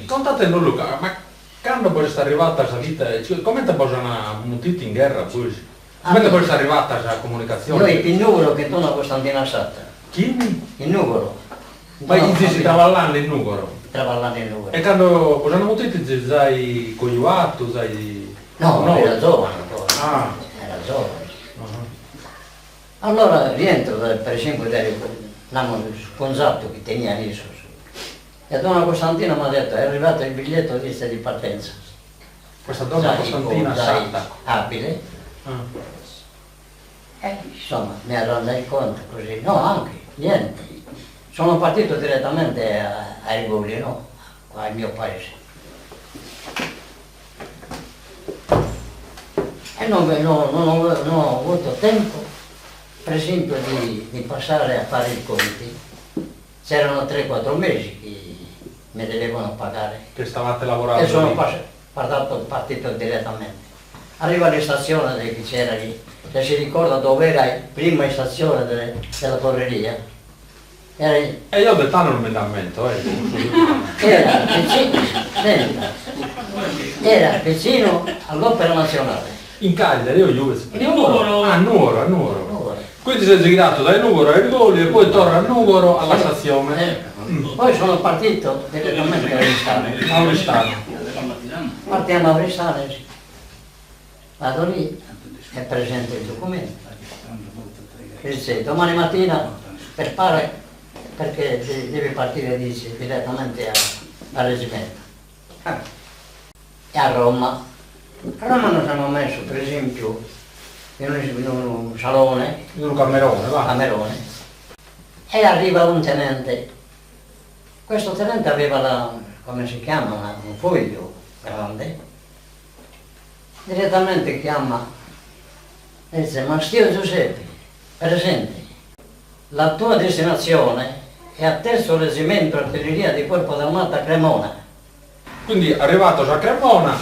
Contate noi Luca, ma quando poi è arrivata la salita, come ti possono mutiti in guerra poi? Come poi è arrivata la comunicazione? Noi il numero che torna a Costantina Satta. Chi? Il numero. Ma si travallando in numero? Travallando in numero. E quando possono mutiti sei cogliuato, sei... No, era giovane ancora. Ah. Era giovane. Allora rientro, per esempio, l'hanno sconsato che tenia adesso. E donna Costantina mi ha detto, è arrivato il biglietto di partenza. Questa donna Costantina Satta. Abile. Insomma, mi ha reso conto così. No, anche, niente. Sono partito direttamente a Rigoli, no? Al mio paese. E non ho avuto tempo, per esempio, di passare a fare i conti. C'erano 3-4 mesi che mi dovevano pagare. Che stavate lavorando? E sono partito direttamente. Arriva alla stazione che c'era lì, se si ricorda dove era la prima stazione della correria. E io ho detto non mi dà mento, Era vicino all'Opera Nazionale. In Cagliari, io Juve. Nuoro. A Nuoro. Quindi sei girato dai Nuoro ai Rigoli e poi torna a Nuoro alla stazione. Poi sono partito direttamente a Oristano. A Oristano. Partiamo a Oristano, vado lì, è presente il documento. Dice, domani mattina prepara perché deve partire direttamente al reggimento. E a Roma. A Roma nos hanno messo, per esempio, in un salone. In un camerone, va. Camerone. E arriva un tenente. Questo tenente aveva come si chiama, un foglio grande. Direttamente chiama e dice, ma Stio Giuseppe, presente, la tua destinazione è a 3° reggimento artiglieria di Corpo d'Armata a Cremona. Quindi arrivato a Cremona,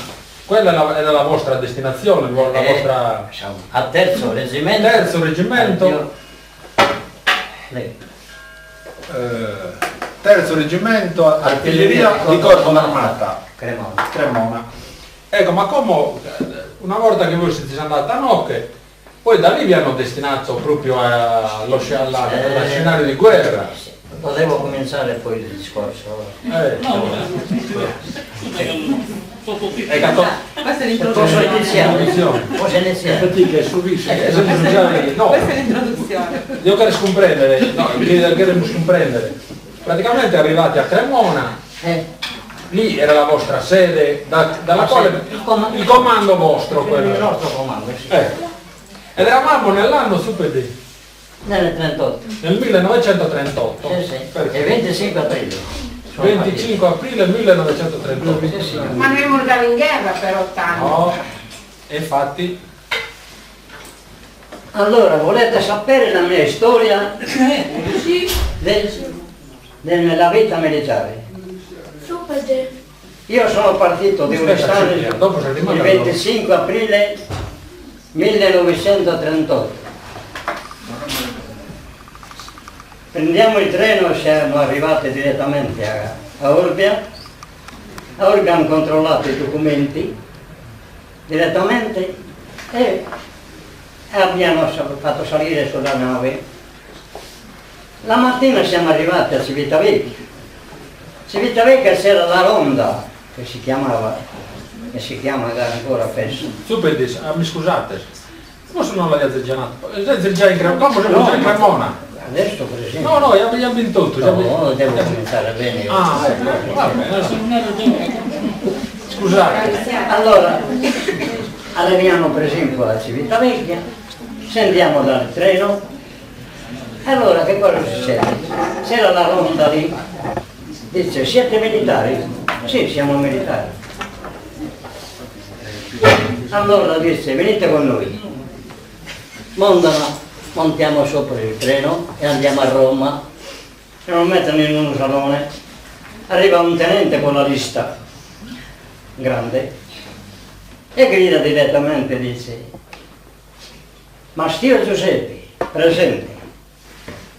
quella era la vostra destinazione, la vostra... A 3° reggimento. 3° reggimento. 3° reggimento artiglieria di Corpo d'Armata. Cremona. Ecco, ma come una volta che voi siete andati a Nocche, poi da lì vi hanno destinato proprio allo scenario di guerra. Potevo cominciare poi il discorso. Questa è Posso l'introduzione. Posso iniziare? No, Questa è l'introduzione. io quero comprendere, no, queremos comprendere. Praticamente arrivati a Cremona, lì era la vostra sede, dalla quale il comando vostro, Il nostro comando, sì. Ed eravamo nell'anno super Nel 38. nel 1938. Sì, sì. Il 25 aprile. 25 aprile 1938. Sì, sì. Ma noi siamo andati in guerra per 8 anni. No, e infatti, Allora, volete sapere la mia storia nella vita militare? Io sono partito di Oristano il 25 aprile 1938. Prendiamo il treno e siamo arrivati direttamente a Orbia. A Orbia hanno controllato i documenti direttamente e abbiamo fatto salire sulla nave. La mattina siamo arrivati a Civitavecchia. Civitavecchia c'era la ronda che si chiama ancora adesso. super, mi scusate, come non l'hai azzeggiato? Sei già in Cremona? Come siamo già in Cremona? Adesso per esempio. No, abbiamo vinto tutto. No, devo cominciare bene. Ah, ecco, va bene. Scusate. Allora, arriviamo per esempio a Civitavecchia, scendiamo dal treno, e allora che cosa succede? C'era la ronda lì, dice, siete militari? Sì, siamo militari. Allora dice, venite con noi. Montiamo sopra il treno e andiamo a Roma, e lo mettono in un salone, arriva un tenente con la lista grande e grida direttamente, dice, ma Stio Giuseppe, presente,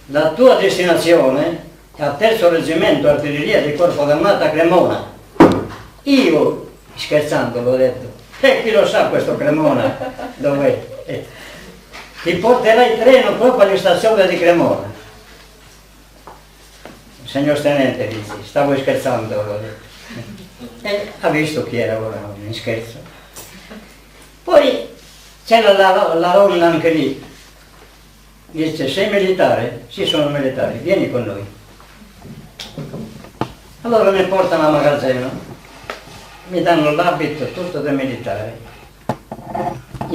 la tua destinazione è a 3° reggimento artiglieria di Corpo d'Armata a Cremona. Io, scherzando, l'ho detto, e chi lo sa questo Cremona dov'è? Ti porterà il treno proprio alla stazione di Cremona. Signor tenente, dice, stavo scherzando, l'ho detto. E ha visto chi era ora, in scherzo. Poi c'era la donna anche lì. Dice, sei militare? Sì, sono militare, vieni con noi. Allora mi portano a magazzino, mi danno l'abito tutto da militare.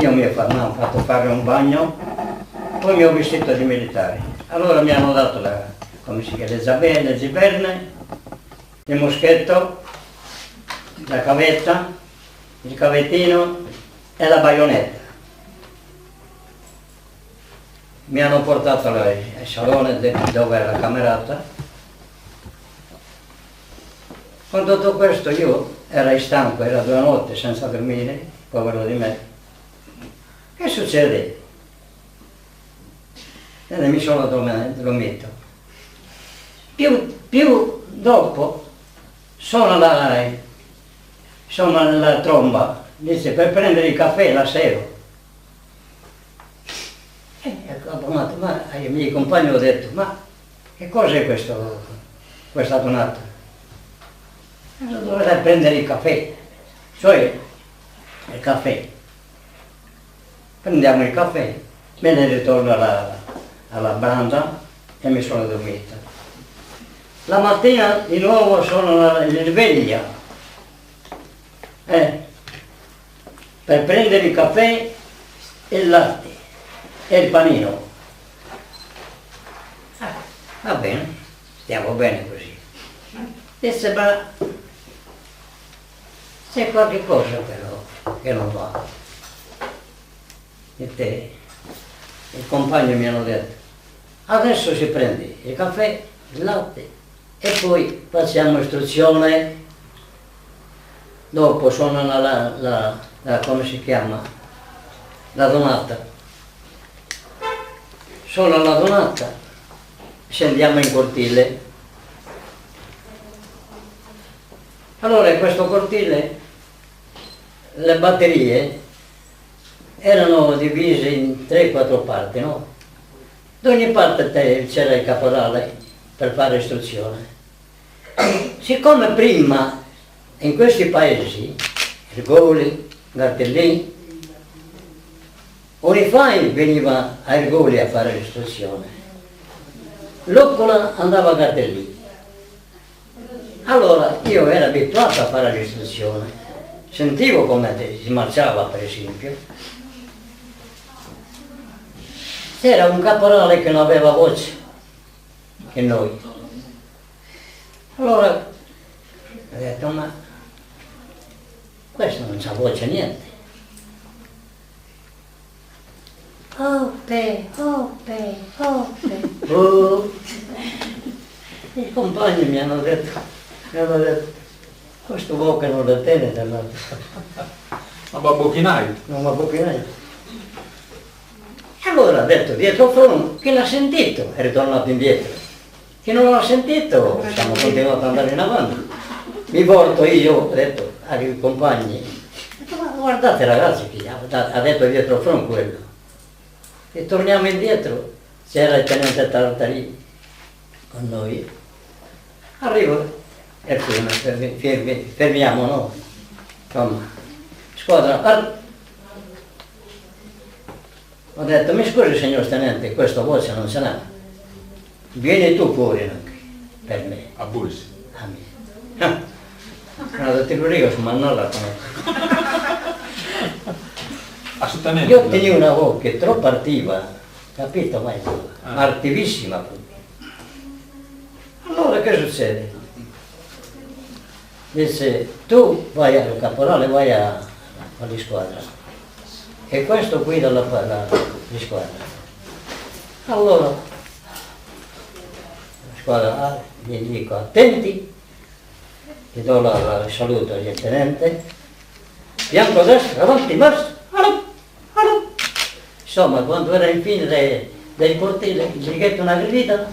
Io mi ho fatto fare un bagno, poi mi ho vestito di militare. Allora mi hanno dato come si chiama, le ziberne, il moschetto, la cavetta, il cavettino e la baionetta. Mi hanno portato al salone dove era la camerata. Con tutto questo io ero stanco, era 2 notti senza dormire, povero di me. Che succede? E mi sono dormito. Più dopo sono alla tromba, dice per prendere il caffè la sera. Ma ai miei compagni ho detto, ma che cos'è questa donata? Dovrei prendere il caffè, cioè il caffè. Prendiamo il caffè, me ne ritorno alla branda e mi sono dormita. La mattina di nuovo sono in sveglia per prendere il caffè e il latte e il panino. Va bene, stiamo bene così. Disse, ma c'è qualche cosa però che non va. E te, il compagno mi hanno detto, adesso si prende il caffè, il latte e poi facciamo istruzione. Dopo sono come si chiama? La donata. Sono alla donata, scendiamo in cortile. Allora in questo cortile le batterie erano divise in 3-4 parti, no? Da ogni parte c'era il caporale per fare istruzione. Siccome prima in questi paesi, Ergoli, Gartellin, Unifai veniva a Ergoli a fare l'istruzione, Loccola andava a Gartellin. Allora io ero abituato a fare l'istruzione, sentivo come si marciava per esempio. C'era un caporale che non aveva voce, che noi. Allora ho detto, ma questo non c'ha voce niente. Ope. I compagni mi hanno detto, questo bocca non la tiene dall'altro. Ma babbuchinai? Non babbuchinai. Allora ha detto dietro front, chi l'ha sentito è ritornato indietro. Chi non l'ha sentito siamo continuati ad andare in avanti. Mi porto io, ho detto ai compagni, ho detto, ma guardate ragazzi, chi ha detto dietro front quello. E torniamo indietro, c'era il tenente Tartari con noi. Arrivo e fermiamo, no? Insomma, squadra. Ho detto, mi scusi signor tenente, questa voce non ce n'ha. Vieni tu fuori anche, per me. A Bulsi. A me. Allora ti dico, su Mannolla come. Assolutamente. Io tenevo una voce che troppo attiva, capito? Ma attivissima proprio. Allora che succede? Dice, tu vai al caporale, vai alla squadra. E questo guida la squadra. Allora, la squadra gli dico attenti, gli do il saluto al tenente, fianco destro, avanti, marcia, insomma, quando era in fine del cortile, gli righetto una grida,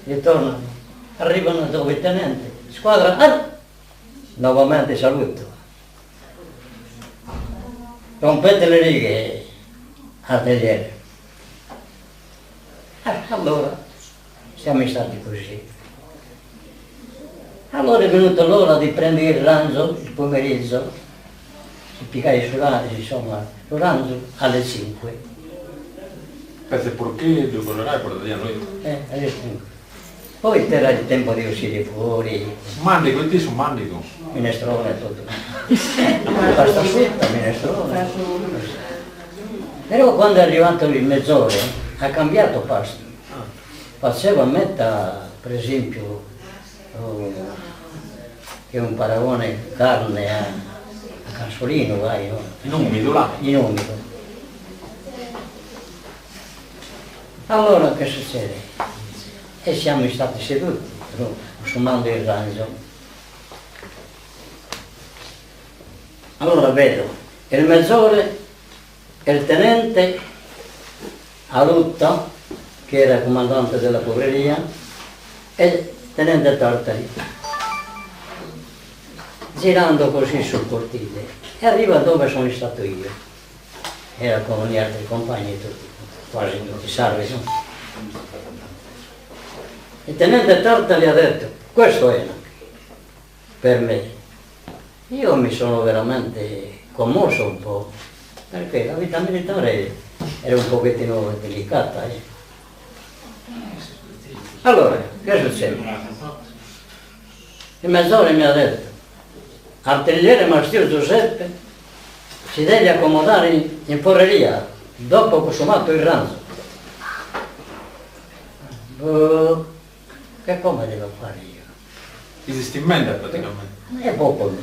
ritornano, arrivano dove il tenente, Squadra, nuovamente saluto. Rompete le righe, artigliere. Allora, siamo stati così. Allora è venuta l'ora di prendere il ranzo, il pomeriggio, si piccare sul ranzo alle 5. Pensi perché due colorai portati noi? Alle 5. Poi c'era il tempo di uscire fuori, Mandico, e ti su Mandico? minestrone, tutto. Pasta asciutta, minestrone. Però quando è arrivato il mezz'ora ha cambiato pasto. Faceva a metà, per esempio, che è un paragone carne a casolino, vai, no? In umido là. In umido. Allora che succede? E siamo stati seduti, consumando il ranzo. Allora vedo, il mezz'ore, il tenente Alutta, che era comandante della povreria, e il tenente Tartari, girando così sul cortile, e arriva dove sono stato io. Era con gli altri compagni tutti, quasi tutti salvi, no? Il tenente Tartari ha detto, questo è per me. Io mi sono veramente commosso un po', perché la vita militare era un pochettino delicata. Allora, che succede? Il mezz'ora mi ha detto, artigliere Mastio Giuseppe si deve accomodare in porreria dopo consumato il ranzo. Che come devo fare io? Esistimento praticamente. È poco.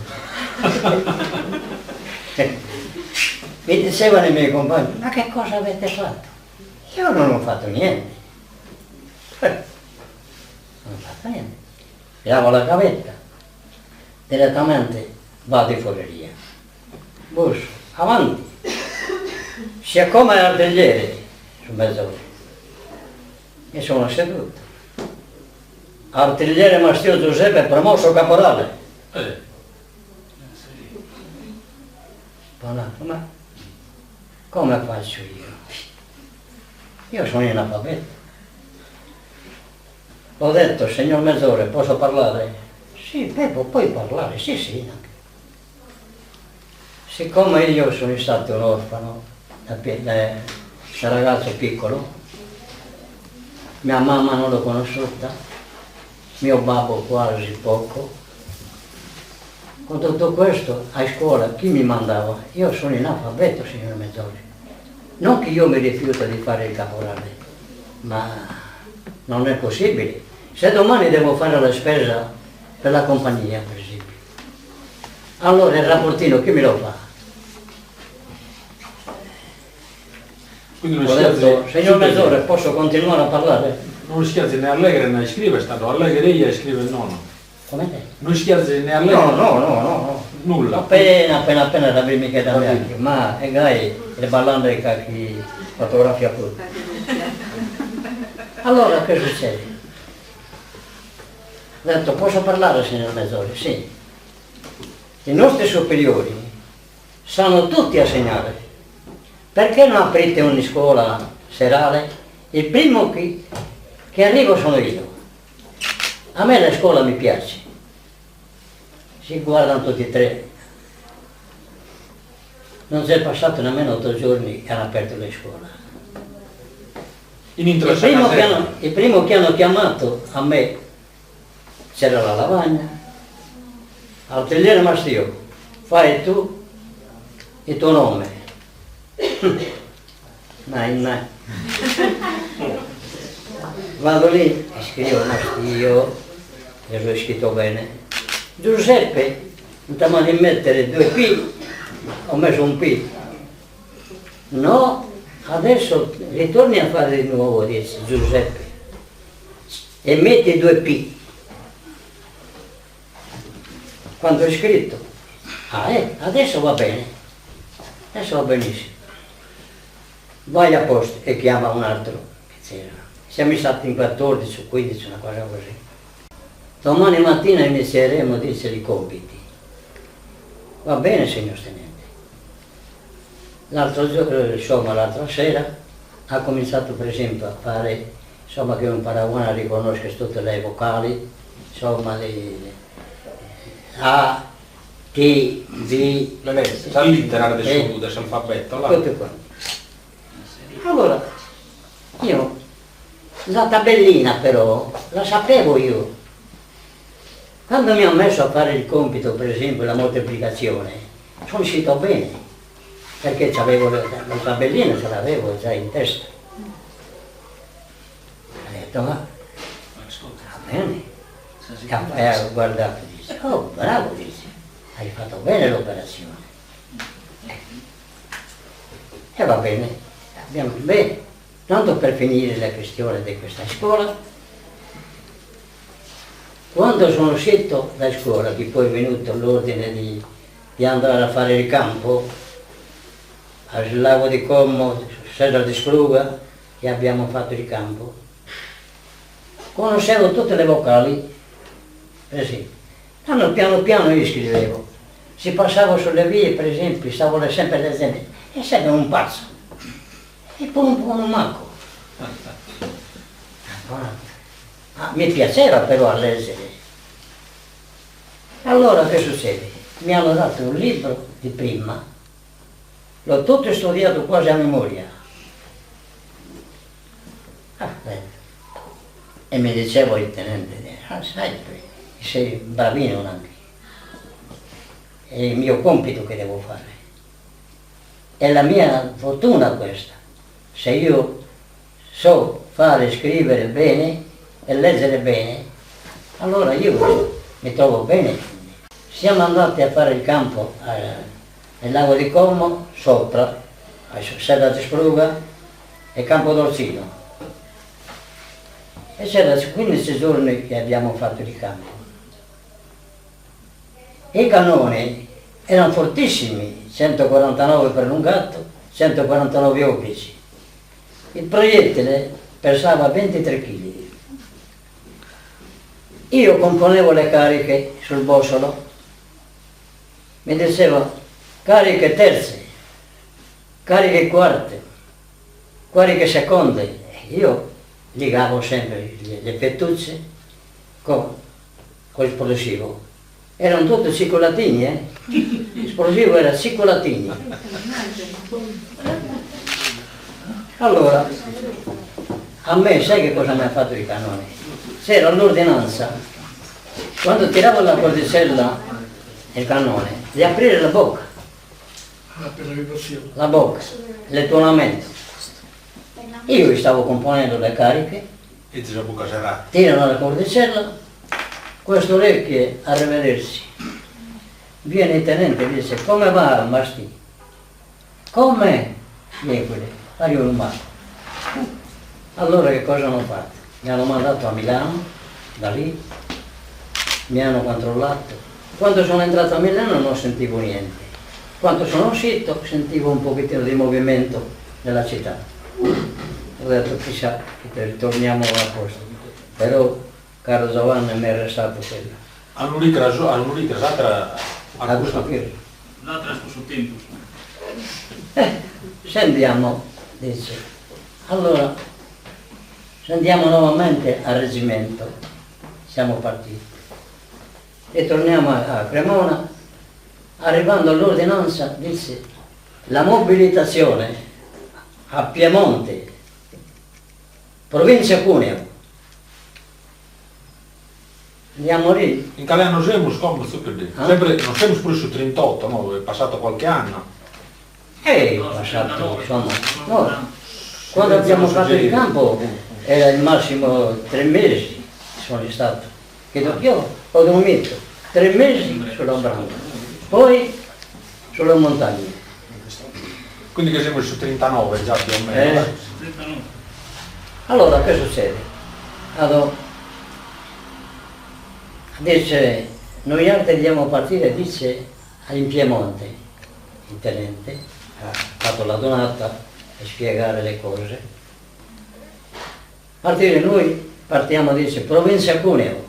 Mi dicevano i miei compagni, ma che cosa avete fatto? Io non ho fatto niente. Non ho fatto niente. Piavo la cavetta, direttamente vado in forreria. Busso, avanti. Si accoma l'artigliere sul mezz'ora. E sono seduto. Artigliere Mastio Giuseppe promosso caporale. Ma come faccio io? Io sono analfabeto. Ho detto, signor Mezz'ore, posso parlare? Sì, puoi parlare, sì. Siccome io sono stato un orfano da ragazzo piccolo, mia mamma non l'ho conosciuta, mio babbo quasi poco. Con tutto questo a scuola chi mi mandava? Io sono analfabeto, signor Mezz'ore. Non che io mi rifiuto di fare il caporale, ma non è possibile. Se domani devo fare la spesa per la compagnia, per esempio, allora il rapportino chi me lo fa? Quindi non Ho detto, signor Mezz'ore, posso continuare a parlare? non scherzi né allegre né scrive, è stato allegria e scrive il nonno. Come te? Non scherzi né allegre. No. Nulla. Appena da prima che da me, ma e gai, e ballando e chi fotografia pure. Allora che succede? Ho detto, posso parlare signor Mezz'ore? Sì. I nostri superiori sanno tutti a segnare. Perché non aprite una scuola serale? Il primo che arrivo sono io. A me la scuola mi piace. Si guardano tutti e tre. Non si è passato nemmeno 8 giorni e hanno aperto le scuole. Il primo che hanno chiamato a me c'era la lavagna. Artigliere Mastio, fai tu il tuo nome. No. Vado lì, scrivo Mastio, e l'ho scritto bene. Giuseppe, non ti mettere 2 P, ho messo un P. No, adesso ritorni a fare di nuovo, dice Giuseppe, e metti 2 P. Quando ho scritto, adesso va bene, adesso va benissimo. Vai a posto e chiama un altro che c'era. Siamo stati in 14 o 15, una cosa così. domani mattina inizieremo, dice, i compiti. Va bene, signor tenente. L'altro giorno, insomma, l'altra sera ha cominciato per esempio a fare, insomma, che un paragone riconosca tutte le vocali, insomma, le A, T, V, L'allittera dell'alfabeto, là. tutte quante. Allora, io, la tabellina però, la sapevo io. Quando mi ho messo a fare il compito, per esempio, la moltiplicazione, sono uscito bene, perché c'avevo la tabellina, ce l'avevo già in testa. Ho detto, ma va bene. E ha guardato e dice, oh bravo, dice, hai fatto bene l'operazione. E va bene, bene, tanto per finire la questione di questa scuola, quando sono uscito da scuola, che poi è venuto l'ordine di andare a fare il campo, al lago di Como, Serra di Spluga, che abbiamo fatto il campo, conoscevo tutte le vocali, per esempio. Piano piano io scrivevo. Si passavo sulle vie, per esempio, stavo sempre leggendo, e sempre un pazzo. E poi un po' un manco. Mi piaceva però a leggere. Allora che succede? Mi hanno dato un libro di prima, l'ho tutto studiato quasi a memoria. E mi diceva il tenente, sai, sei bravino anche. È il mio compito che devo fare. È la mia fortuna questa. Se io so fare, scrivere bene e leggere bene, allora io mi trovo bene. Siamo andati a fare il campo nel lago di Como, sopra, a Serra di Spluga e Campo d'Orsino. E c'era 15 giorni che abbiamo fatto il campo. I cannoni erano fortissimi, 149 prolungato, 149 oblici. Il proiettile pesava 23 kg. Io componevo le cariche sul bossolo, mi diceva cariche terze, cariche quarte, cariche seconde. Io legavo sempre le fettucce con esplosivo. Erano tutti cicolatini, L'esplosivo era cicolatini. Allora, a me sai che cosa mi ha fatto il cannone? C'era l'ordinanza, quando tiravo la cordicella il cannone, di aprire la bocca, l'entonamento. Io stavo componendo le cariche, tirano la cordicella, questo orecchie a rivedersi. Viene il tenente e dice, come va Masti? Come? Vieni, fai un male. Allora che cosa hanno fatto? Mi hanno mandato a Milano, da lì, mi hanno controllato. Quando sono entrato a Milano non sentivo niente. Quando sono uscito sentivo un pochettino di movimento nella città. Ho detto chissà che ritorniamo a posto. Però, caro Giovanni, mi è restato quello. Hanno ritrasato A questo che? L'altra sul tempo. Scendiamo, dice. Allora, scendiamo nuovamente al reggimento. Siamo partiti. E torniamo a Cremona. Arrivando all'ordinanza, dice, la mobilitazione a Piemonte, provincia Cuneo. Andiamo lì. In che anno siamo? Sempre, non siamo pure su 38, no? È passato qualche anno. È passato, insomma. No, quando abbiamo fatto il campo era il massimo 3 mesi sono stato. Che io ho dormito 3 mesi sulla branca, poi sulla montagna. Quindi che siamo su 39 già più o meno. Allora che succede? Dice, noi altri dobbiamo partire, dice, in Piemonte, il tenente, ha fatto la donata per spiegare le cose. Partire noi, partiamo, dice, provincia Cuneo.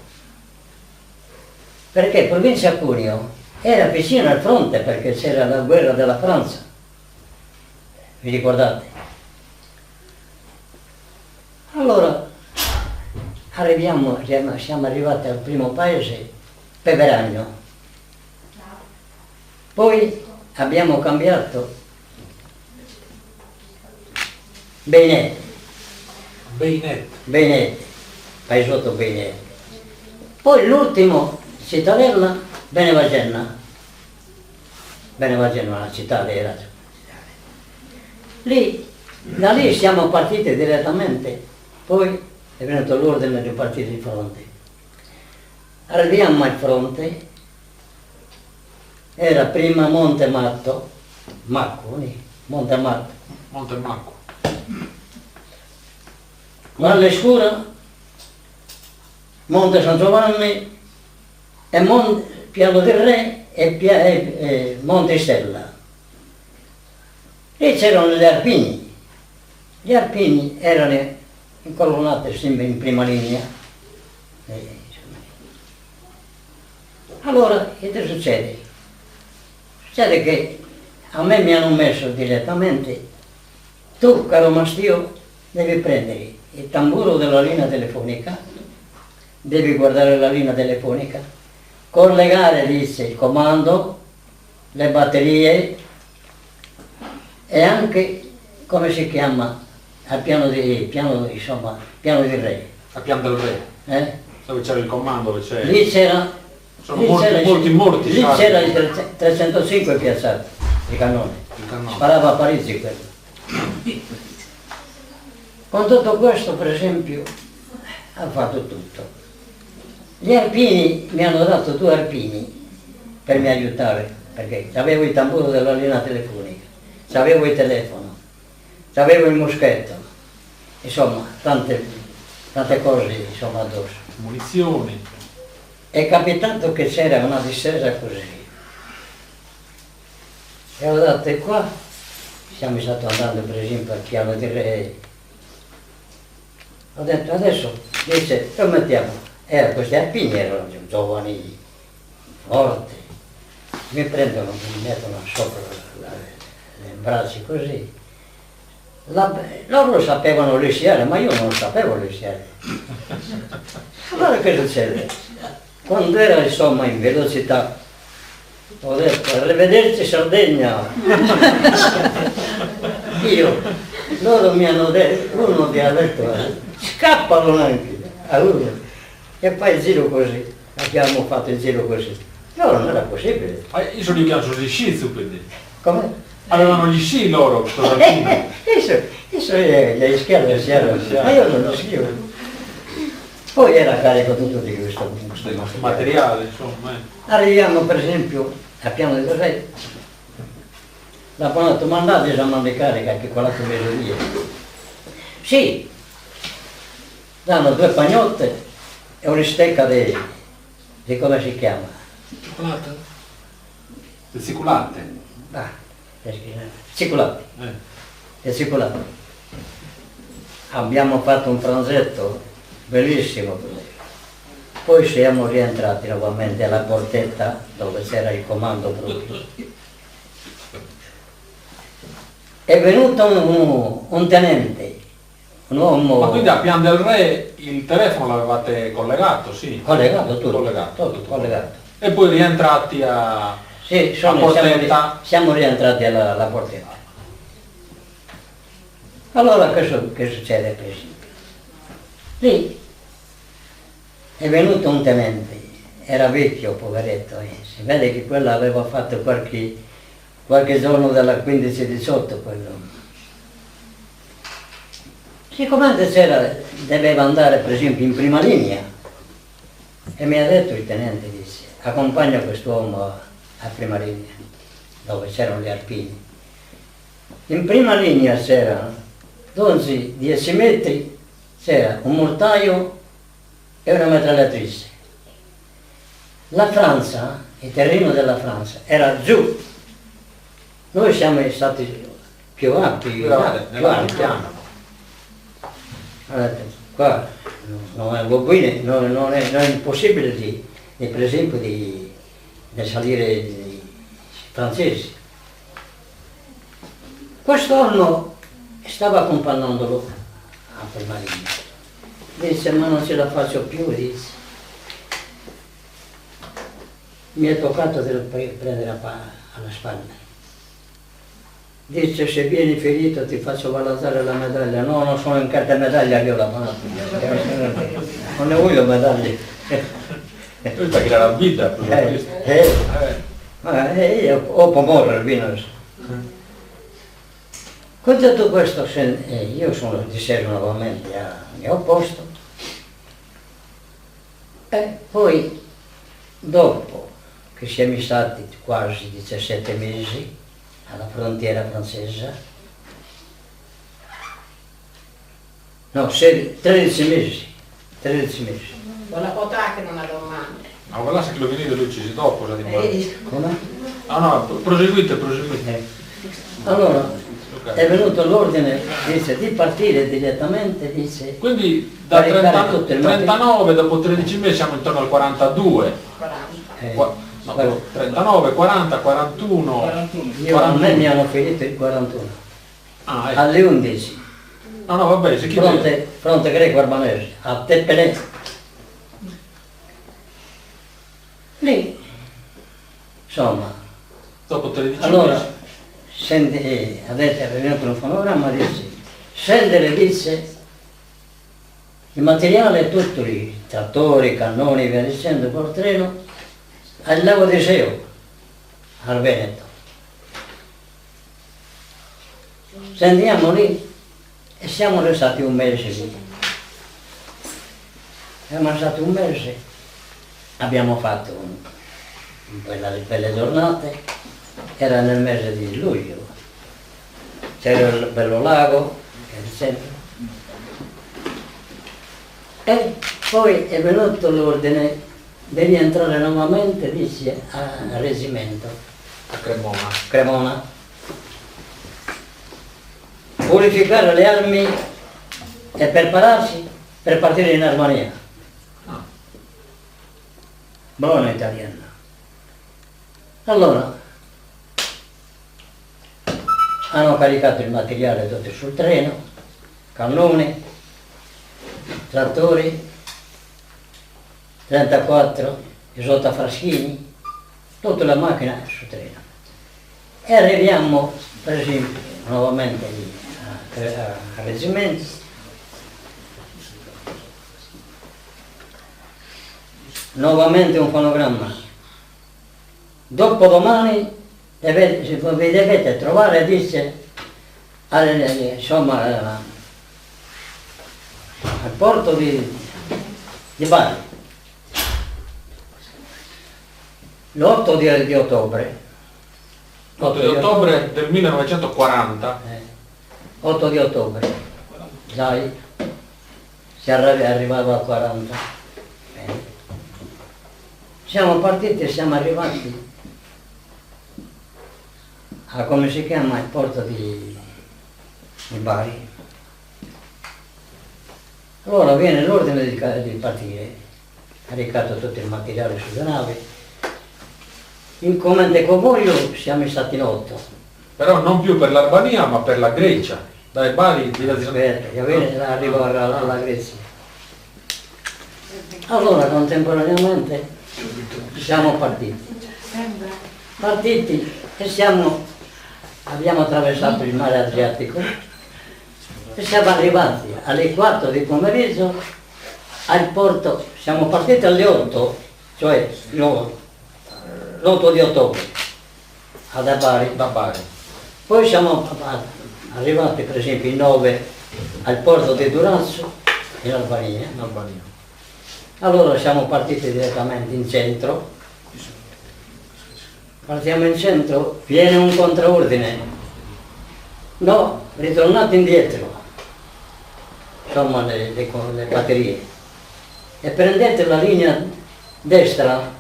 perché provincia Cuneo era vicino al fronte perché c'era la guerra della Francia. Vi ricordate? Allora siamo arrivati al primo paese, Peveragno. Poi abbiamo cambiato Beinette, paesotto Beinette. Poi l'ultimo, cittadella, Benevagenna, una città vera. Lì, da lì siamo partiti direttamente, poi è venuto l'ordine di partire di fronte. Arriviamo al fronte, era prima Monte Matto, Monte Matto, Monte Macco. Valle Scura, Monte San Giovanni e Piano del Re e Monte Stella. Lì c'erano gli Arpini. Gli Arpini erano incolonnati sempre in prima linea. Allora, che succede? Succede che a me mi hanno messo direttamente, tu caro Mastio devi prendere il tamburo della linea telefonica, devi guardare la linea telefonica, collegare, dice, il comando, le batterie e anche, come si chiama, al piano di re. A Pian del Re. Dove c'era il comando, dove c'era. Lì c'era. Sono molti. Lì c'era il 305 piazzato, il cannone. Sparava a Parigi quello. Con tutto questo, per esempio, ha fatto tutto. Gli Arpini mi hanno dato 2 Arpini per mi aiutare, perché avevo il tamburo della linea telefonica, avevo il telefono, avevo il moschetto, insomma, tante cose insomma, addosso. Munizioni. È capitato che c'era una discesa così. E ho detto, e qua siamo stati andando per esempio al piano di re. Ho detto, adesso dice, lo mettiamo. Questi Arpini erano giovani, forti. Mi prendono, mi mettono sopra le braccia così. Loro sapevano lisciare, ma io non sapevo lisciare. Allora che succede? Quando era insomma in velocità, ho detto, arrivederci Sardegna. Loro mi hanno detto, uno mi ha detto, scappano anche a uno. E poi il giro così, abbiamo fatto il giro così. No, non era possibile. Io sono gli chiamano gli sci su quindi. Come? Avevano gli sci loro. Adesso gli schiavi, ma io non lo scrivo. Poi era carico tutto di questo materiale, insomma. Arriviamo per esempio a Piano del Re, la buona mandata siamo di carica anche quella che vedo via. Sì, danno 2 pagnotte e una stecca di come si chiama? Cioccolata? Il siculante. Cicolati. Il cicolato. Abbiamo fatto un pranzetto bellissimo così. Poi siamo rientrati nuovamente alla portetta dove c'era il comando proprio. È venuto un tenente, un uomo. Ma quindi a Pian del Re il telefono l'avevate collegato, sì? Collegato, tutto. Tutto. Collegato. E poi rientrati a. Sì, a portetta. siamo rientrati alla portetta. Allora che succede per esempio? Lì è venuto un tenente, era vecchio, poveretto, si vede che quello aveva fatto qualche giorno dalla 15-18 quello. Siccome doveva andare per esempio in prima linea, e mi ha detto il tenente, dice, accompagna quest'uomo a prima linea, dove c'erano gli Arpini. In prima linea c'erano 10 metri, c'era un mortaio e una mitragliatrice. La Francia, il terreno della Francia, era giù. Noi siamo stati più alti, piano. Allora, qua non è impossibile per esempio di salire i francesi. Quest'anno stava accompagnandolo a prima linea. Dice, ma non ce la faccio più, dice. Mi è toccato di prendere alla spalla. Dice, se vieni ferito ti faccio valutare la medaglia. No, non sono in carta medaglia, io la mano. Non ne voglio medaglie. Questa che era la vita per questo. Io ho pomorre, vino. Con tutto questo, io sono di serio nuovamente al mio posto. E poi, dopo che siamo stati quasi 17 mesi alla frontiera francese, no, 13 mesi, Con la potrà che non ha domani. Ma quella se che lo venite lui uccisi dopo, sa di morire. come? No, proseguite. Allora, è venuto l'ordine, dice, di partire direttamente, dice, Quindi da caricare tutto il 39, dopo 13 mesi siamo intorno al 42. 40. No, 39, 40, 41. 41. Io a me mi hanno finito il 41, Ah, ecco. alle 11, No, vabbè, se chi fronte greco-albanese, a Teppelè. Lì, insomma, dopo 13 allora, mesi. ha detto, è venuto un fonogramma, dice, scendere, dice, il materiale è tutto lì, trattori, cannoni, via dicendo, col treno, al lago di Seo, al Veneto. Scendiamo lì e siamo restati un mese lì. Siamo stati un mese, abbiamo fatto belle giornate, era nel mese di luglio, c'era il bello lago, via dicendo. E poi è venuto l'ordine di rientrare nuovamente, dice, al reggimento A Cremona, purificare le armi e prepararsi per partire in Albania. Ah. Buona italiana. Allora, hanno caricato il materiale tutto sul treno, cannoni, trattori, 34, isotafraschini, tutta la macchina sul treno. E arriviamo, per esempio, nuovamente lì, al reggimento. Nuovamente un fonogramma. Dopodomani vi dovete trovare, dice, insomma, al porto di Bari. L'8 di ottobre. 8 di ottobre del 1940. 8 di ottobre. Dai, si arrivava a 40. Bene. Siamo partiti e siamo arrivati a, come si chiama, il porto di Bari. Allora viene l'ordine di partire, caricato tutto il materiale sulle navi. In comando convoglio siamo stati in 8. Però non più per l'Albania ma per la Grecia. Dai Bari Aspetta, arrivo alla Grecia. Allora contemporaneamente siamo partiti. Partiti e abbiamo attraversato il mare Adriatico e siamo arrivati alle 4 di pomeriggio al porto. Siamo partiti alle 8, cioè l'8 di ottobre da Bari. Poi siamo arrivati per esempio il 9 al porto di Durazzo in Albania. Allora siamo partiti direttamente in centro. Partiamo in centro, viene un controordine. No, ritornate indietro. Insomma le batterie. E prendete la linea destra,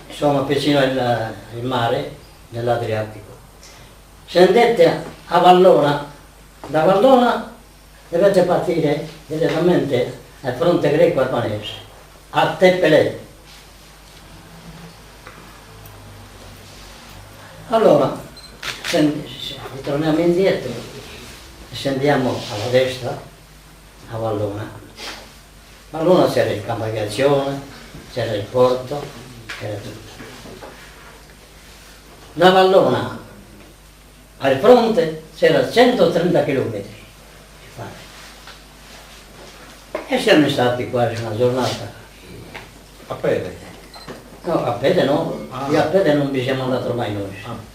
insomma vicino al mare dell'Adriatico. Scendete a Vallona, da Vallona dovete partire direttamente al fronte greco-albanese, a Teppelè. Allora, ritorniamo indietro e scendiamo alla destra, a Vallona. Vallona c'era il campo di azione, c'era il porto, c'era tutto. Da Vallona al fronte c'era 130 km di fare. E siamo stati quasi una giornata. A piedi? No, a piedi no, io a piedi non vi siamo andati mai noi.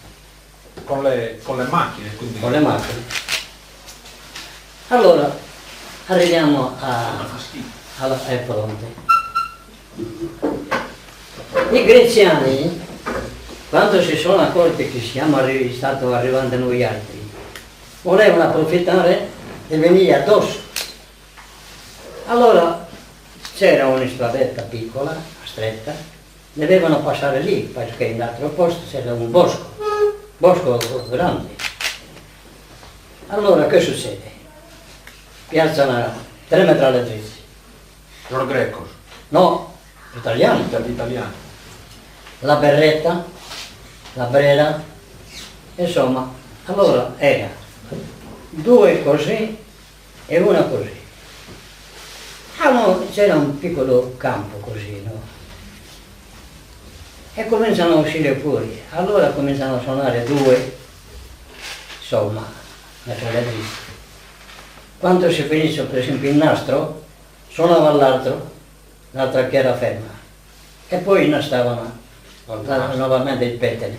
Con le macchine, quindi. Con le macchine. Allora, arriviamo al fronte. I greziani, quando si sono accorti che siamo stati arrivando noi altri, volevano approfittare e venire addosso. Allora c'era una stradetta piccola, stretta, dovevano passare lì, perché in altro posto c'era un bosco grande. Allora che succede? Piazzano 3 metragliatrici. Loro greco, No, italiani. italiani. La berretta, la brera, insomma, allora era 2 così e una così. Allora, c'era un piccolo campo così, no? E cominciano a uscire fuori. Allora cominciano a suonare 2, insomma, metragliatrici. Quando si finisce per esempio il nastro, suonava l'altra che era ferma. E poi innastavano nuovamente il petali.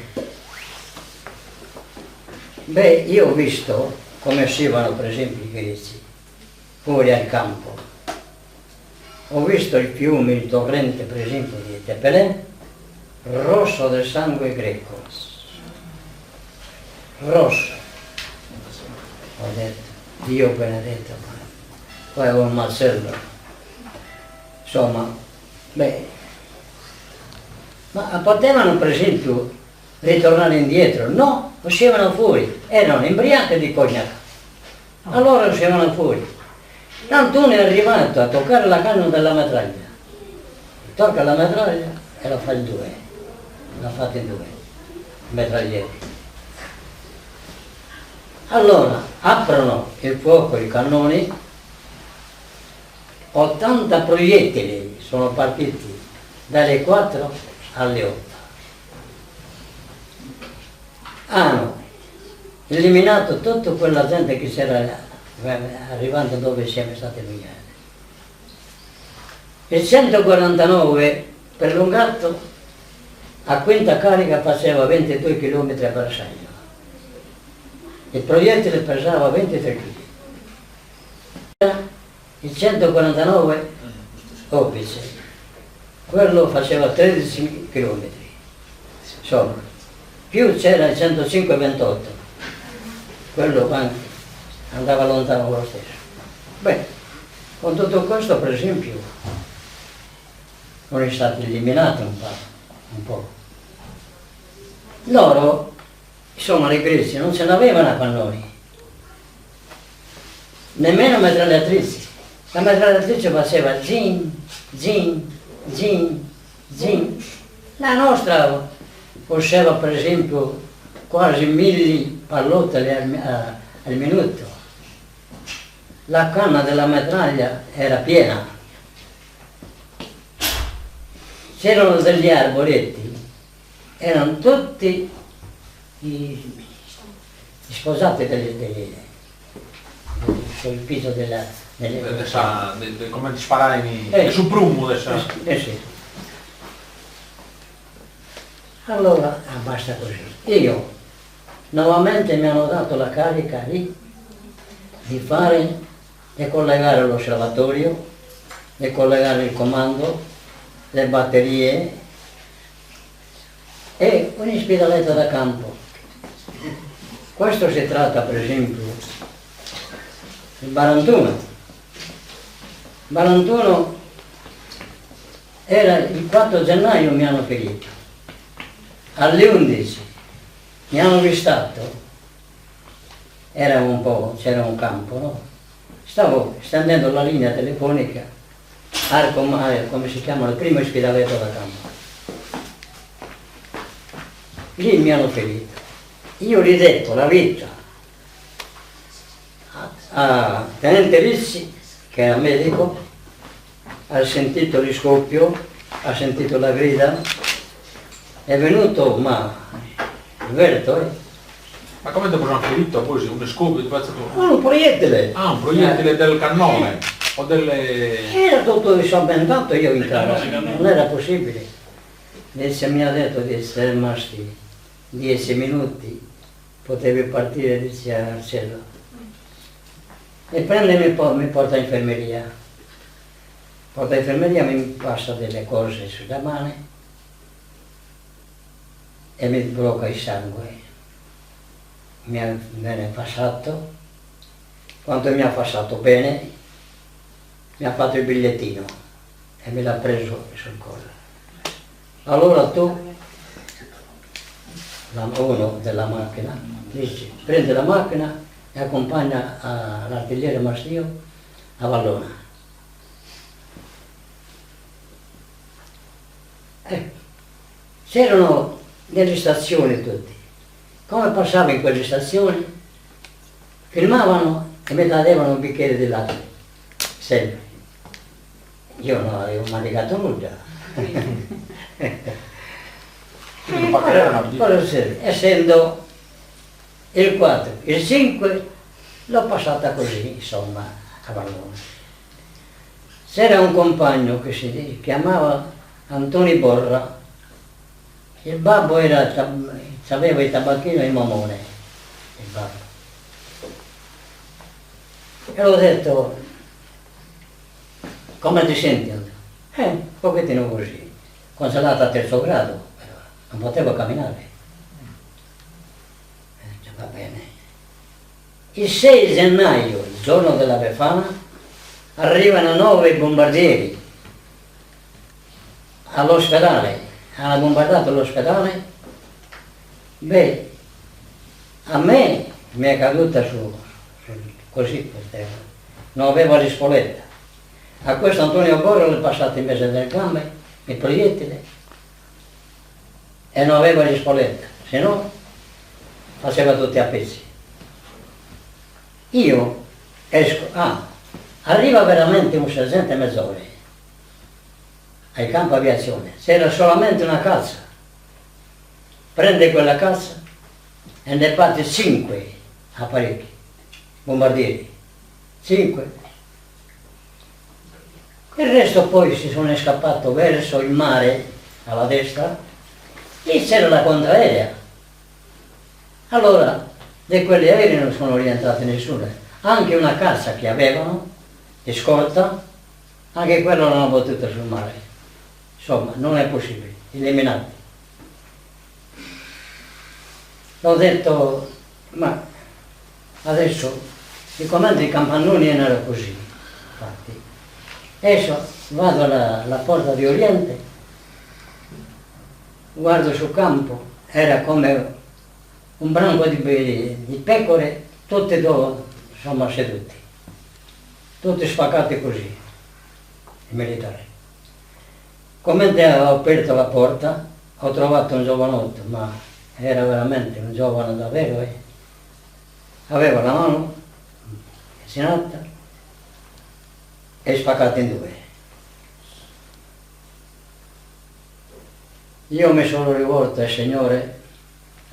Beh, io ho visto come uscivano per esempio i greci fuori al campo. Ho visto il fiume, il torrente per esempio di Tepelen, rosso del sangue greco. Rosso. Ho detto, Dio benedetto. Poi avevo un Marcello. Insomma, beh, ma potevano per esempio ritornare indietro? No, uscivano fuori, erano imbriachi di cognac. Allora uscivano fuori. Tanto uno è arrivato a toccare la canna della metraglia. Tocca la metraglia e la fa in 2. La fate in 2, metraglieri. Allora aprono il fuoco i cannoni, 80 proiettili sono partiti dalle 4 alle 8. Hanno eliminato tutta quella gente che c'era arrivando dove siamo stati noi. Il 149 perlungato a quinta carica faceva 22 km a bersaglio. Il proiettile pesava 23 kg. Il 149 Opice, quello faceva 13 km. Insomma, più c'era il 105-28, quello andava lontano lo stesso. Beh, con tutto questo per esempio non è stato eliminato un po'. Loro, insomma le greci, non ce l'avevano con noi, nemmeno metragliatrici. La metragliatrice faceva zin, zin, zin, zin. La nostra faceva per esempio quasi 1000 pallottole al minuto. La canna della metraglia era piena. C'erano degli arboretti, erano tutti i sposati sul piso come ti sparai sul prumo adesso. Sì. Allora, basta così. Io, nuovamente mi hanno dato la carica lì di fare e collegare l'osservatorio, e collegare il comando, le batterie e un'ospedaletta da campo. Questo si tratta per esempio il 41. 41 era il 4 gennaio mi hanno ferito, alle 11 mi hanno vistato, era un po', c'era un campo, no? Stavo stendendo la linea telefonica, come si chiama, il primo ospedaletto da campo. Lì mi hanno ferito. io gli ho detto la vita a Tenente Rizzi, che era medico, ha sentito il scoppio, ha sentito la grida, è venuto, ma Alberto, Ma come dopo un ferito poi, un scopo, un proiettile. Ah, un proiettile del cannone o delle... Era tutto disorientato, io in casa, non era possibile. Adesso mi ha detto di essere rimasti 10 minuti, potevi partire, dice al cielo. E prende e mi porta in infermeria. Porta in infermeria, mi passa delle cose sulla mano e mi blocca il sangue. Viene passato, quando mi ha passato bene, mi ha fatto il bigliettino e me l'ha preso sul collo. Allora tu, uno della macchina, dice, prende la macchina e accompagna l'artigliere Mastio a Vallona. C'erano delle stazioni tutti. Come passavo in quelle stazioni, filmavano e mi davano un bicchiere di latte, sempre. Io non avevo manicato nulla. Cosa serve? Essendo il 4, il 5 l'ho passata così, insomma, a Vallona. C'era un compagno che si chiamava Antonio Borra, il babbo aveva il tabacchino e il mamone, il babbo. E l'ho detto, come ti senti? Un pochettino così, congelata a terzo grado, però non potevo camminare. Va bene. Il 6 gennaio, il giorno della Befana, arrivano 9 bombardieri all'ospedale. Hanno bombardato l'ospedale. Beh, a me mi è caduta così per terra, non avevo la spoletta. A questo Antonio Borro l'ho passato in mezzo delle gambe, il proiettile, e non avevo la spoletta, se no faceva tutti a pezzi. Io esco, arriva veramente un sergente Mezzore al campo aviazione, c'era solamente una cassa. Prende quella cassa e ne parte 5 apparecchi, bombardieri, 5. Il resto poi si sono scappato verso il mare alla destra e c'era la contraerea. Allora, di quegli aerei non sono rientrati nessuno. Anche una cassa che avevano, scorta, anche quello non ha potuto sul mare. Insomma, non è possibile, eliminati. Ho detto, ma adesso i comandi di Campannoni erano così, infatti. Adesso vado alla porta di Oriente, guardo sul campo, era come un branco di pecore, tutte e due, insomma, seduti, tutti spaccati così, i militari. Come ho aperto la porta, ho trovato un giovanotto, ma era veramente un giovane davvero, aveva la mano sinata e spaccata in due. Io mi sono rivolto al Signore,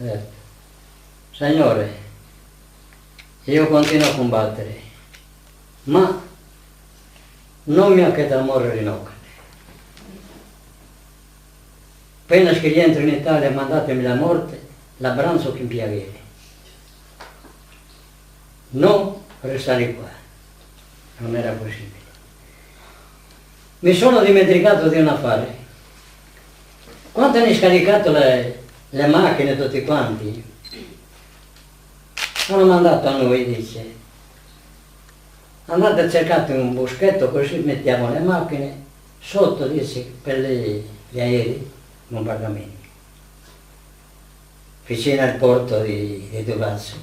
ho detto, Signore, io continuo a combattere, ma non mi accetta a morire in occhio. Appena che rientro in Italia mandatemi la morte, l'abbraccio che in piacere. Non restare qua, non era possibile. Mi sono dimenticato di un affare. Quando hanno scaricato le macchine tutti quanti, hanno mandato a noi, dice, andate a cercare un boschetto così mettiamo le macchine sotto, dice, per gli aerei, bombardamenti, vicino al porto di Duvazzo.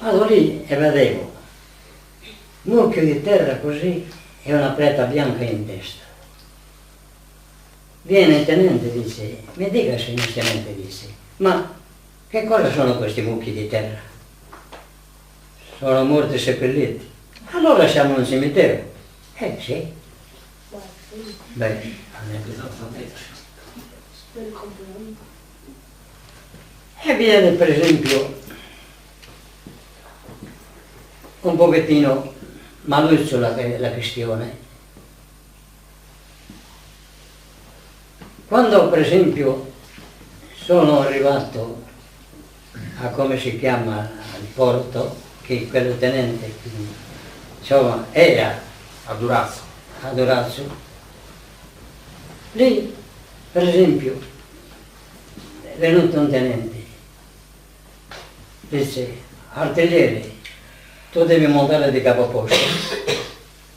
Vado lì e vedevo un mucchio di terra così e una preta bianca in testa. Viene il tenente e dice, mi dica signor tenente, dice, ma che cosa sono questi mucchi di terra? Sono morti e seppelliti. Allora siamo in un cimitero. Sì. Beh, e viene per esempio un pochettino maluccio la questione. Quando per esempio sono arrivato a come si chiama il porto, che quello tenente insomma era A Durazzo. a Durazzo, lì per esempio è venuto un tenente, dice artigliere tu devi montare di capoposto,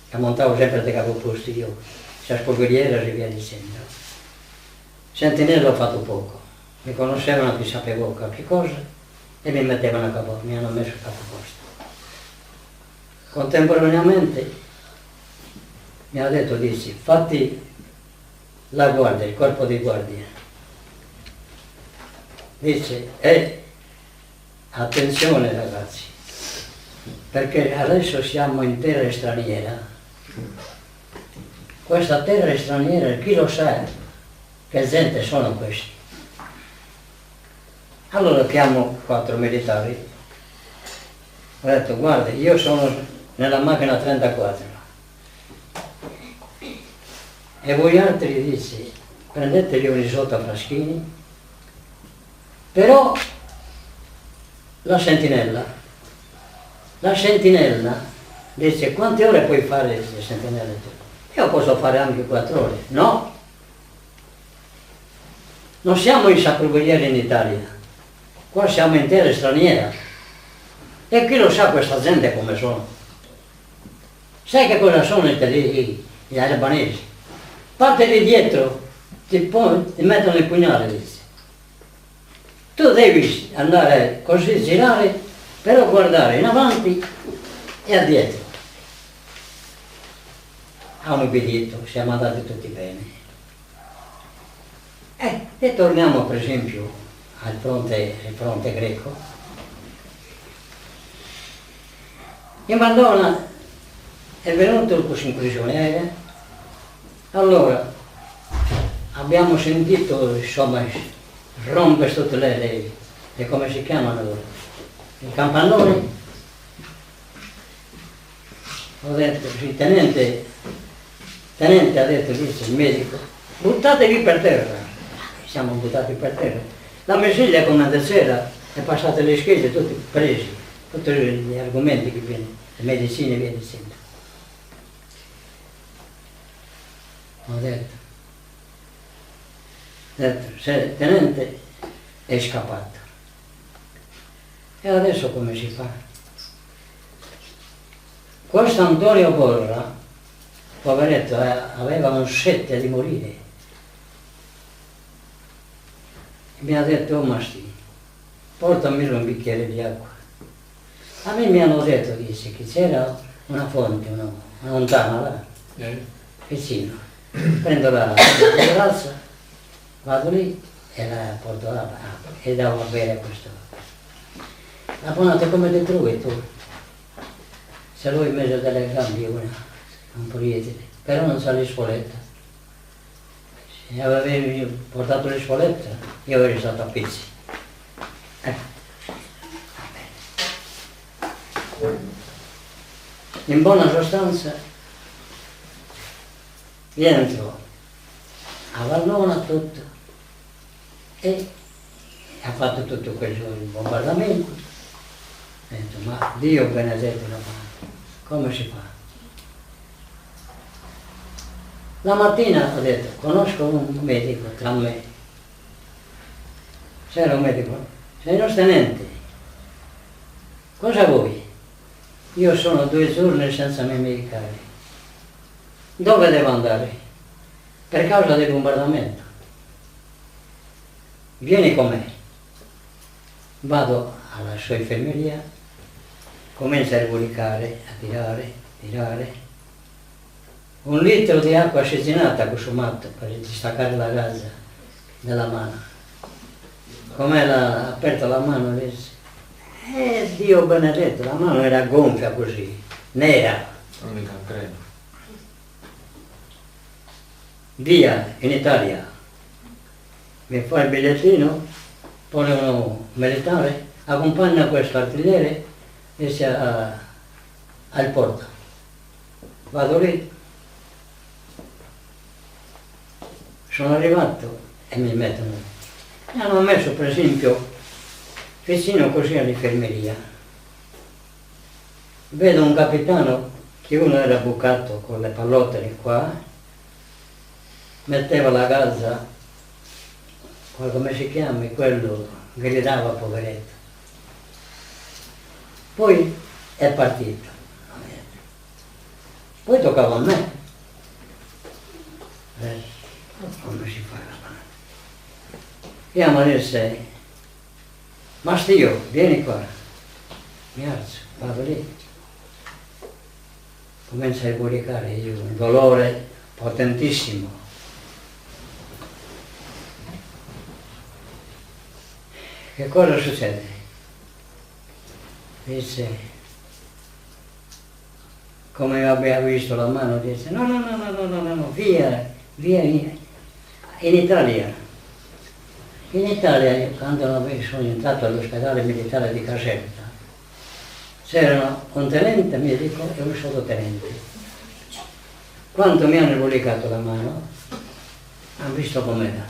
e montavo sempre di capoposto io, c'è spolveriera e via dicendo. Sentinella ho fatto poco, mi conoscevano che sapevo qualche cosa e mi mettevano a capo, mi hanno messo a capoposto. Contemporaneamente mi ha detto, dici, fatti la guardia, il corpo di guardia. Dice, attenzione ragazzi, perché adesso siamo in terra straniera. Questa terra straniera, chi lo sa che gente sono questi? Allora chiamo 4 militari, ho detto, guarda, io sono nella macchina 34 e voi altri dici, prendetevi un risotto a fraschini, però la sentinella dice, quante ore puoi fare le sentinelle tu? Io posso fare anche 4 ore, no? Non siamo i sacroverieri in Italia, qua siamo in terra straniera. E chi lo sa questa gente come sono? Sai che cosa sono gli albanesi? Parte di dietro, ti mettono il pugnale, dice. Tu devi andare così, girare, però guardare in avanti e addietro. A un obbedito, siamo andati tutti bene. E torniamo per esempio al fronte greco. In Madonna è venuto il corso prigioniere, allora abbiamo sentito, insomma, rompe tutte le come si chiamano, i campanoni. Ho detto, il tenente ha detto, dice il medico, buttatevi per terra. Siamo buttati per terra. La messiglia come da sera è passata le schede tutti presi, tutti gli argomenti che viene, le medicine e via dicendo. Ho detto, se il tenente è scappato. E adesso come si fa? Questo Antonio Borra, poveretto, aveva un sette di morire. Mi ha detto, oh Masti, portami un bicchiere di acqua. A me mi hanno detto, dice, che c'era una fonte, una lontana là, vicino. Prendo la terrazza, vado lì e la porto là e davo a bere a questo. La buonata come ti trovi tu? Se lui in mezzo delle gambe un polietile, però non sa le spolette. Se avevi portato le spolette, io avrei stato a pizzi. In buona sostanza, rientro a Vallona tutto e ha fatto tutto quel bombardamento. Ho detto, ma Dio benedetto, come si fa? La mattina ho detto, conosco un medico tra me. C'era un medico, sei il tenente, cosa vuoi? Io sono 2 giorni senza me medicare. Dove devo andare? Per causa del bombardamento. Vieni con me. Vado alla sua infermeria, comincia a rivolicare, a tirare. 1 litro di acqua scisinata consumato per distaccare la gasa dalla mano. Come l'ha aperta la mano, disse, Dio benedetto, la mano era gonfia così, nera. Non mi cancreno. Via, in Italia. Mi fa il bigliettino, pone uno militare, accompagna questo artigliere e si al porto. Vado lì, sono arrivato e mi mettono. Mi hanno messo per esempio vicino così all'infermeria. Vedo un capitano che uno era bucato con le pallotte di qua, metteva la gazza, come si chiama, quello gridava poveretto. Poi è partito. Poi toccava a me. Come si fa la mano? Chiama il 6. Mastio, vieni qua. Mi alzo, vado lì. Comincia a eboricare io, un dolore potentissimo. Che cosa succede? Dice, come aveva visto la mano, dice, no, via. In Italia, quando sono entrato all'ospedale militare di Caserta, c'erano un tenente medico e un sottotenente. Quando mi hanno erbolicato la mano, hanno visto com'era.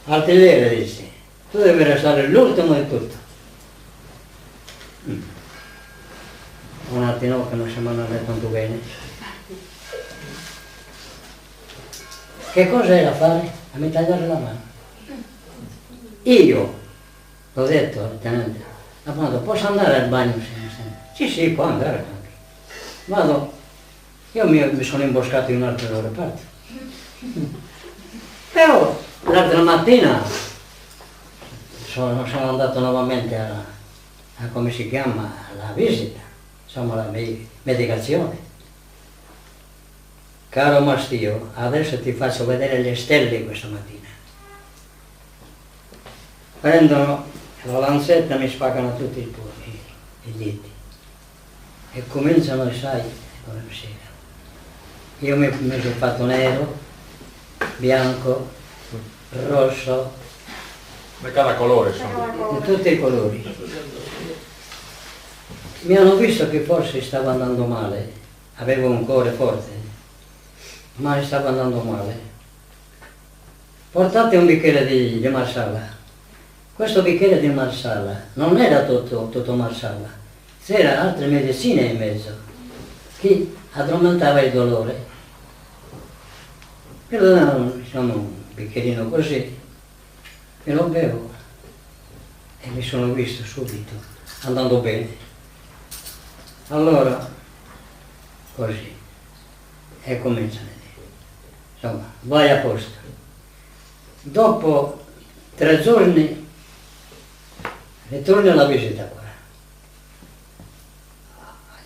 Artigliere disse, tu devi restare l'ultimo di tutto. Un attimo che non si mandava tanto bene. Che cosa era fare? A mi tagliare la mano. Io l'ho detto al tenente, appunto, posso andare al bagno? Sì, può andare anche. Vado, io mi sono imboscato in un'altra parte. Però l'altra mattina sono andato nuovamente a come si chiama, alla visita, insomma la medicazione. Caro Mastio, adesso ti faccio vedere le stelle questa mattina. Prendono la lancetta e mi spaccano tutti i diti. E cominciano, sai, come si io mi sono fatto nero, bianco, rosso. Da cada colore sono. Di tutti i colori. Mi hanno visto che forse stavo andando male, avevo un cuore forte, ma stavo andando male. Portate un bicchiere di marsala. Questo bicchiere di marsala non era tutto marsala, c'era altre medicine in mezzo che addormentava il dolore. E lo davano, insomma, un bicchierino così, e lo bevo e mi sono visto subito andando bene. Allora così e cominciano, insomma, vai a posto. Dopo 3 giorni ritorni alla visita qua.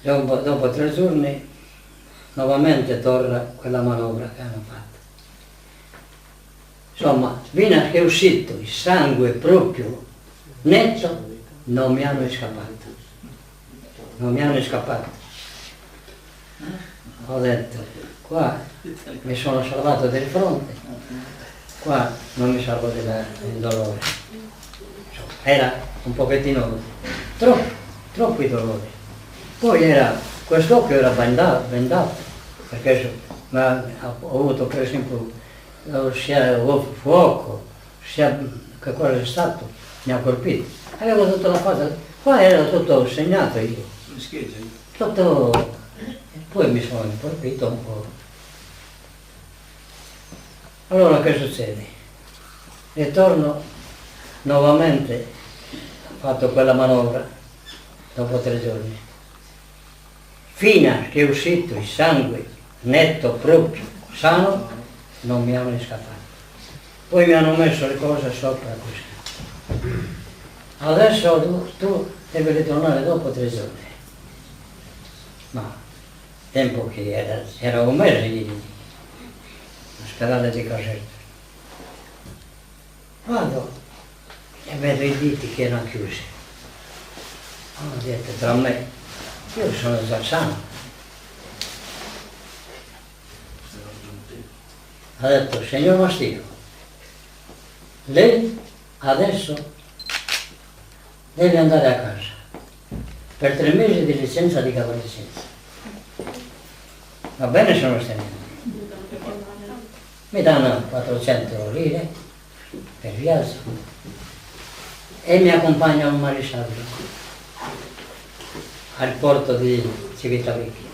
Dopo 3 giorni nuovamente torna quella manovra che hanno fatto. Insomma, fino che è uscito il sangue proprio netto, non mi hanno scappato. Non mi hanno scappato. Ho detto, qua mi sono salvato del fronte, qua non mi salvo del dolore. Era un pochettino troppi dolori. Poi quest'occhio era bendato, perché ho avuto per esempio sia fuoco, sia che cosa è stato, mi ha colpito. Avevo tutta la faccia, qua era tutto segnato io. Tutto, poi mi sono colpito un po'. Allora che succede? Ritorno nuovamente, ho fatto quella manovra dopo 3 giorni. Fino a che è uscito il sangue netto proprio, sano, non mi hanno scappato. Poi mi hanno messo le cose sopra così. Adesso tu devi ritornare dopo 3 giorni. Ma tempo che era un mese all'ospedale di Caserta. Vado e vedo i diti che erano chiusi. Ho detto tra me, io sono già sano. Ha detto, signor Mastino, lei adesso deve andare a casa per 3 mesi di licenza di convalescenza. Va bene, sono stato. Mi danno 400 lire per viaggio e mi accompagna un maresciallo al porto di Civitavecchia.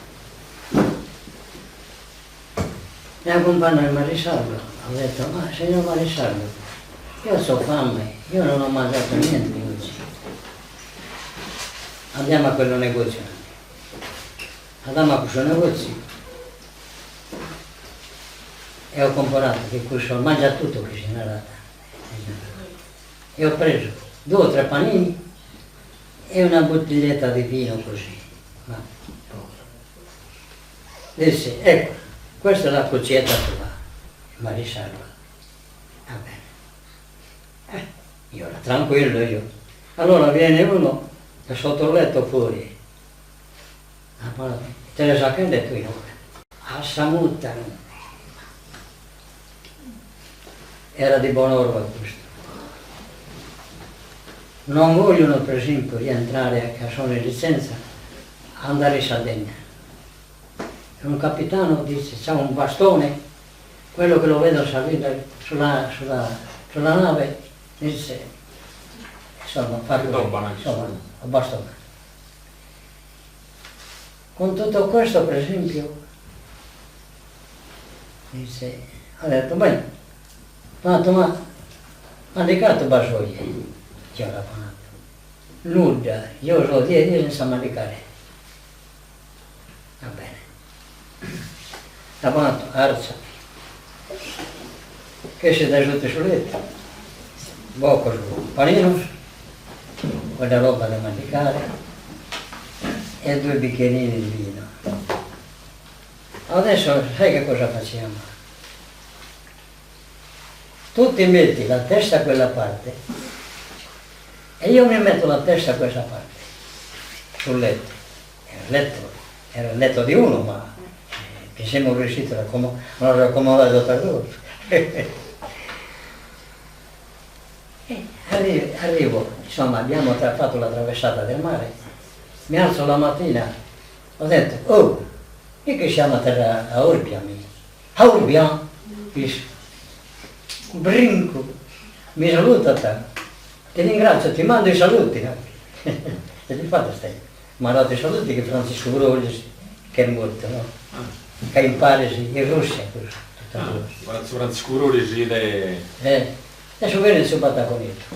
Mi accompagna il maresciallo, ho detto, ma signor maresciallo, io ho fame, io non ho mangiato niente oggi. Andiamo a quello negozio. Andiamo a questo negozio e ho comprato che questo mangia tutto che si narrata. E ho preso 2 o 3 panini e una bottiglietta di vino così, ma poco. Disse, ecco, questa è la cuccietta tua, il maresciallo. Va bene. Io ero tranquillo io. Allora viene uno da sotto il letto fuori. Teresa che ha detto io, a Samutano. Era di Bonorva questo. Non vogliono per esempio rientrare a sono in licenza, andare in Sardegna. E un capitano dice, c'ha un bastone, quello che lo vedo salire sulla nave, dice, insomma, insomma, a bastone. Con tutto questo per esempio, dice, ha detto, bene, ma mandicato basoglie. Io l'ho fatto. Nulla, io so 10 senza mandicare. Va bene. Ha fatto, arcia. Che si dà giù sul letto. Poco su panino, quella roba da mandicare e 2 bicchierini di vino. Adesso sai che cosa facciamo? Tu ti metti la testa a quella parte e io mi metto la testa a questa parte, sul letto. Era il letto di uno, ma che siamo riusciti a accomodare per loro. Arrivo, insomma, abbiamo fatto la traversata del mare, mi alzo la mattina, ho detto, oh, e che siamo a terra a Orbia, a Orbia, brinco, mi saluta te. Ti ringrazio, ti mando i saluti anche. E ti fate stai. Mi ha dato i saluti che Francisco Brolis, che è morto, no? Che impara in Russia. Francisco Brolis adesso viene il suo pataconetto.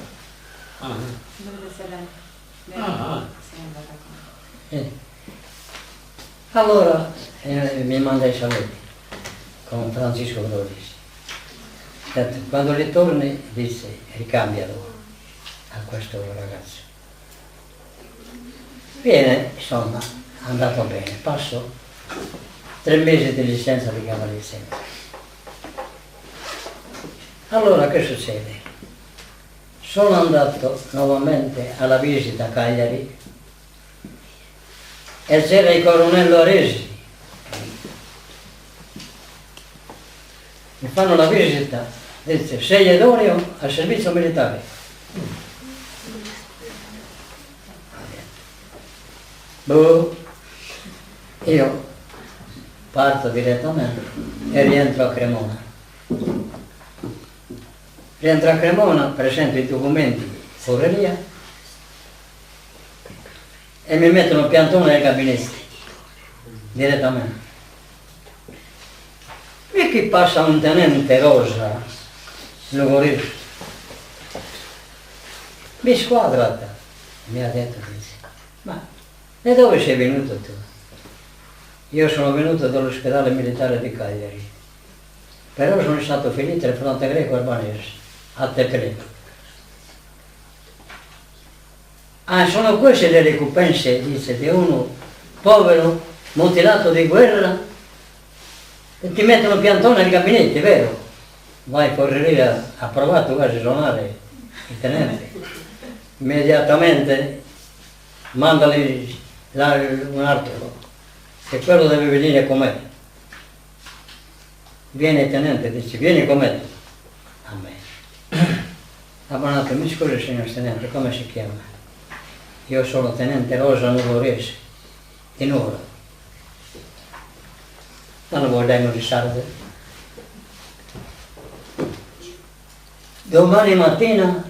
Allora mi manda i saluti con Francisco Brolis. Quando ritorni dice, ricambialo a questo ragazzo. Viene, insomma, è andato bene, passo 3 mesi di licenza di convalescenza. Allora che succede? Sono andato nuovamente alla visita a Cagliari e c'era il colonnello Aresi. Mi fanno la visita, dice, sei idoneo al servizio militare. Boh, io parto direttamente e rientro a Cremona. Rientro a Cremona, presento i documenti in forreria e mi mettono il piantone ai gabinetti, direttamente. E chi passa un tenente rosa, Lugorino, mi squadrata, mi ha detto, ma da dove sei venuto tu? Io sono venuto dall'ospedale militare di Cagliari, però sono stato finito al fronte greco-albanese, a Teple. Sono queste le ricompense, dice, di uno povero mutilato di guerra, e ti mettono un piantone nei gabinetti, vero? Vai fuori lì, ha provato quasi a suonare il tenente. Immediatamente mandali un altro, che quello deve venire con me. Viene il tenente, dice, vieni con me. A me. Abbonato, mi scusi signor tenente, come si chiama? Io sono tenente Rosa Nuvolese, di Nuoro. Non vogliamo di Sarde. Domani mattina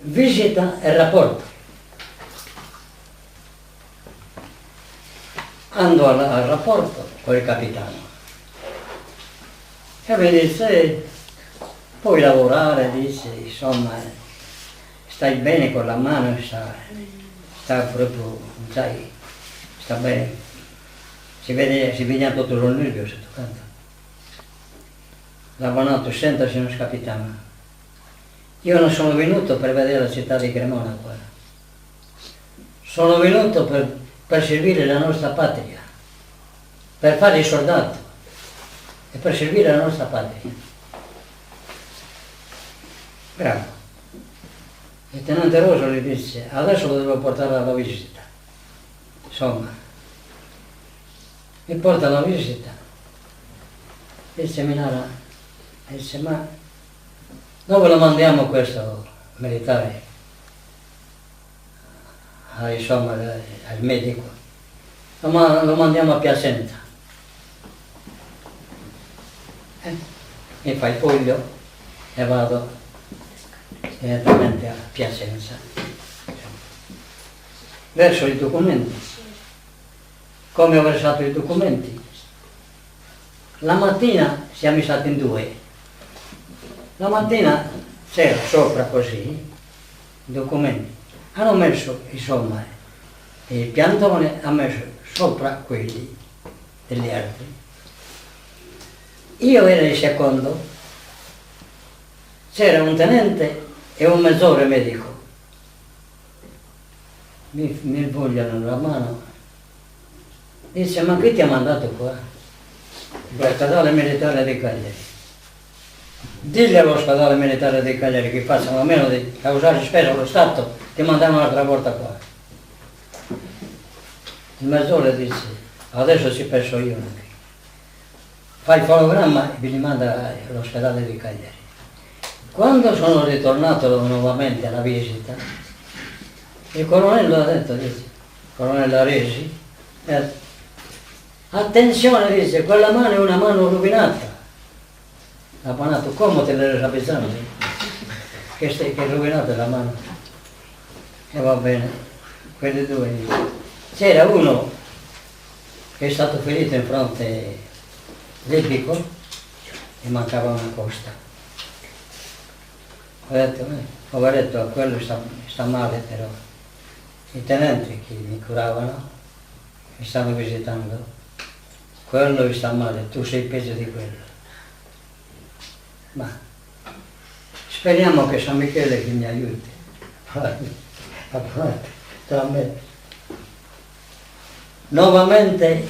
visita e rapporto. Ando al rapporto con il capitano. E mi dice, puoi lavorare, dice, insomma, stai bene con la mano, sta proprio, sai, sta bene. Si vede tutto il nervio se tu canta. L'abbonato, senta signor capitano, io non sono venuto per vedere la città di Cremona qua. Sono venuto per servire la nostra patria, per fare il soldato e per servire la nostra patria. Bravo. Il tenente Rosa gli disse, adesso lo devo portare alla visita. Insomma, mi porta alla visita. Il seminario dice, ma dove lo mandiamo questo militare? Insomma, al medico. Lo mandiamo a Piacenza. Mi fa il foglio e vado direttamente a Piacenza. Verso i documenti. Come ho versato i documenti? La mattina siamo stati in due. La mattina c'era sopra così i documenti. Hanno messo, insomma, il piantone ha messo sopra quelli degli altri. Io ero il secondo, c'era un tenente e un maggiore medico. Mi vogliono la mano. Dice, ma chi ti ha mandato qua? L'ospedale militare di Cagliari. Digli all'ospedale militare di Cagliari che facciano a meno di causare spesa allo Stato, ti mandano un'altra volta qua. Il maggiore dice, adesso ci penso io anche. Fa il fonogramma e vi manda all'ospedale di Cagliari. Quando sono ritornato nuovamente alla visita, il colonnello ha detto, dice, il colonnello Aresi, attenzione, dice, quella mano è una mano rovinata. Abbonato, come te l'hai sapendo? Che è rovinata la mano. E va bene, quelli due. C'era uno che è stato ferito in fronte libico e mancava una costa. Ho detto, poveretto, quello sta male però. I tenenti che mi curavano, mi stanno visitando, quello sta male, tu sei peggio di quello. Ma speriamo che San Michele che mi aiuti. Nuovamente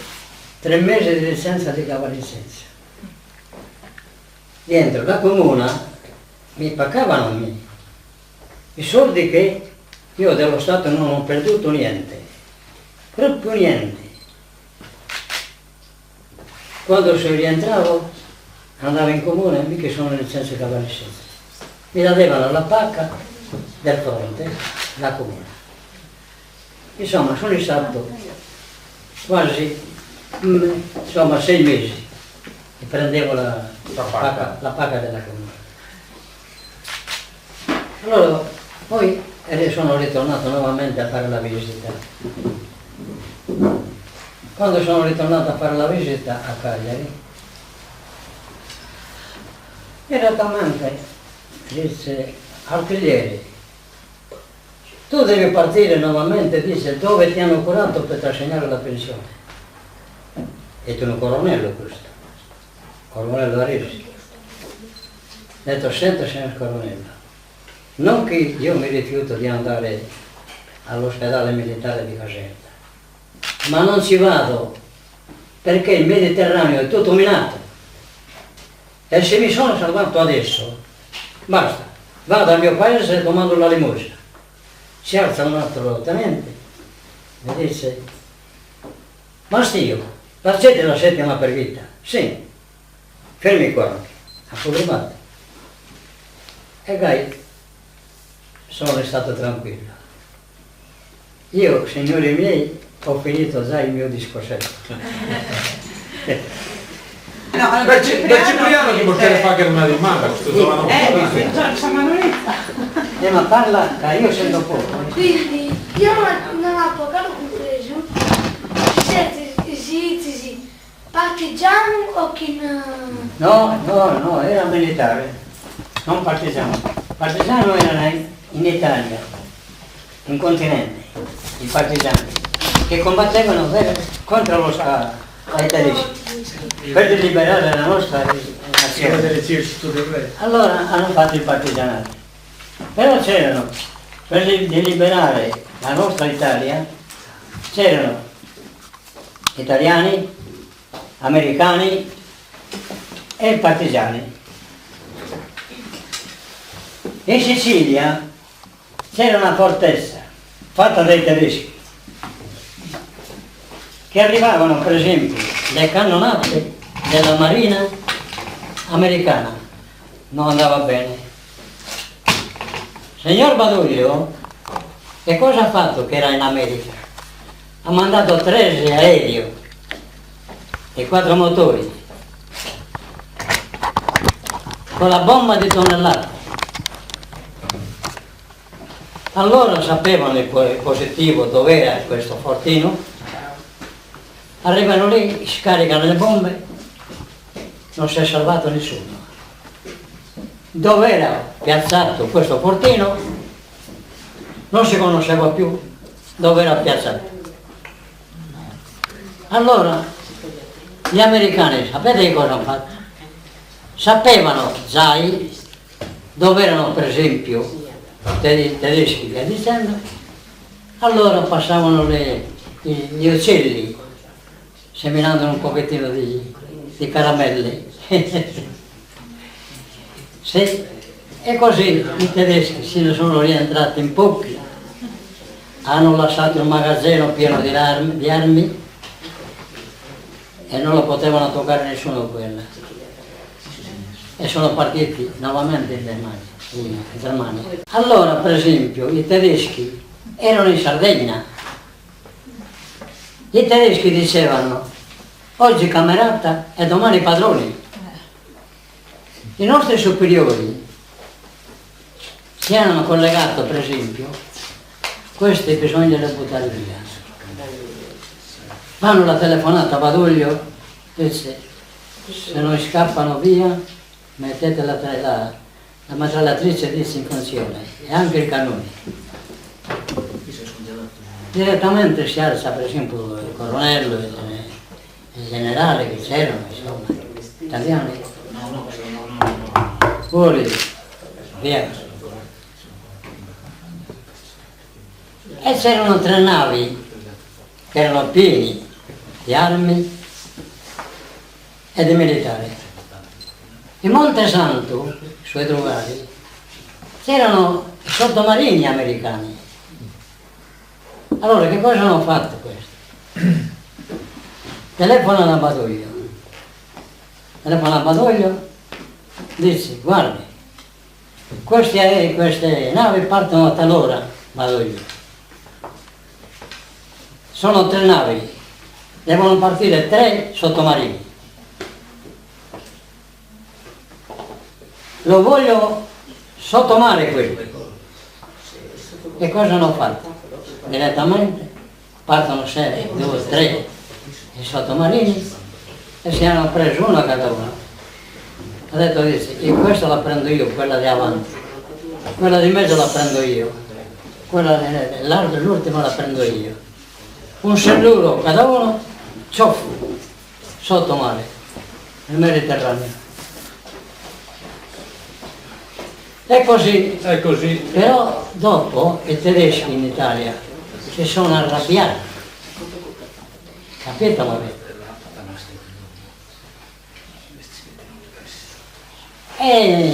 3 mesi di licenza di cavallicenza. Dentro la comuna mi pagavano a me i soldi che io dello Stato non ho perduto niente, proprio niente. Quando rientravo andavo in comune, mica sono licenza di cavallicenza. Mi davano la pacca del fronte, la comune. Insomma, sono stato quasi 6 mesi e prendevo la pacca della comune. Allora, poi sono ritornato nuovamente a fare la visita. Quando sono ritornato a fare la visita a Cagliari, immediatamente dice, artiglieri, tu devi partire nuovamente, dice, dove ti hanno curato per trascinare la pensione. E tu un colonnello questo, colonnello Aresi. Ho detto, senta signor colonnello, non che io mi rifiuto di andare all'ospedale militare di Caserta, ma non ci vado perché il Mediterraneo è tutto minato. E se mi sono salvato adesso, basta, vado al mio paese e domando la limosina. Si alza un altro tenente, mi dice, ma stio, l'accetta la settima per vita? Sì, fermi qua, ha programmato. E gai, sono stato tranquillo. Io, signori miei, ho finito già il mio discorsetto. No, allora, Da Cipriano che portiere fa che non ha di mano, questo giovane. Giorgia Manoletta. Ma parla, io sento poco. Quindi io non ho poco compreso. Sì, partigiano o chi No, era militare, non partigiano. Partigiano era in Italia, in continente, i partigiani, che combattevano contro lo Stato, ai tedeschi, per liberare la nostra nazione. Allora hanno fatto il partigianato. Però c'erano, per liberare la nostra Italia, c'erano italiani, americani e partigiani. In Sicilia c'era una fortezza fatta dai tedeschi che arrivavano, per esempio, le cannonate della marina americana. Non andava bene. Signor Badoglio, che cosa ha fatto che era in America? Ha mandato 13 aerei e 4 motori con la bomba di tonnellate. Allora sapevano il positivo dove era questo fortino, arrivano lì, scaricano le bombe, non si è salvato nessuno. Dove era piazzato questo fortino non si conosceva più dove era piazzato. Allora gli americani, sapete che cosa hanno fatto? Sapevano già dove erano, per esempio, tedeschi, via dicendo, allora passavano gli uccelli seminando un pochettino di caramelle. Sì. E così i tedeschi se ne sono rientrati in pochi, hanno lasciato il magazzino pieno di armi e non lo potevano toccare nessuno quella. E sono partiti nuovamente in Germania. Allora, per esempio, i tedeschi erano in Sardegna. I tedeschi dicevano, oggi camerata e domani padroni. I nostri superiori si hanno collegato, per esempio, questi bisogna buttare via. Fanno la telefonata a Badoglio, dice, se non scappano via, mettete la mitragliatrice in funzione e anche i cannoni. Direttamente si alza, per esempio, il colonnello, il generale che c'erano, insomma, italiani. Fuori, via. E c'erano 3 navi che erano pieni di armi e di militari. In Montesanto, sui drogari, c'erano i sottomarini americani. Allora che cosa hanno fatto questi? Telefonano a Badoglio. Dice, guardi, queste navi partono a tal ora, Badoglio. Sono 3 navi, devono partire 3 sottomarini. Lo voglio sottomare quello. Che cosa hanno fatto? Direttamente partono 6, 2, 3 i sottomarini e si hanno preso uno cada uno. Ha detto, dice, io questa la prendo io, quella di avanti, quella di mezzo la prendo io, quella l'ultima la prendo io. Un celluro cada uno, cioffu, sotto mare, nel Mediterraneo. È così. Però dopo i tedeschi in Italia si sono arrabbiati. Capito? E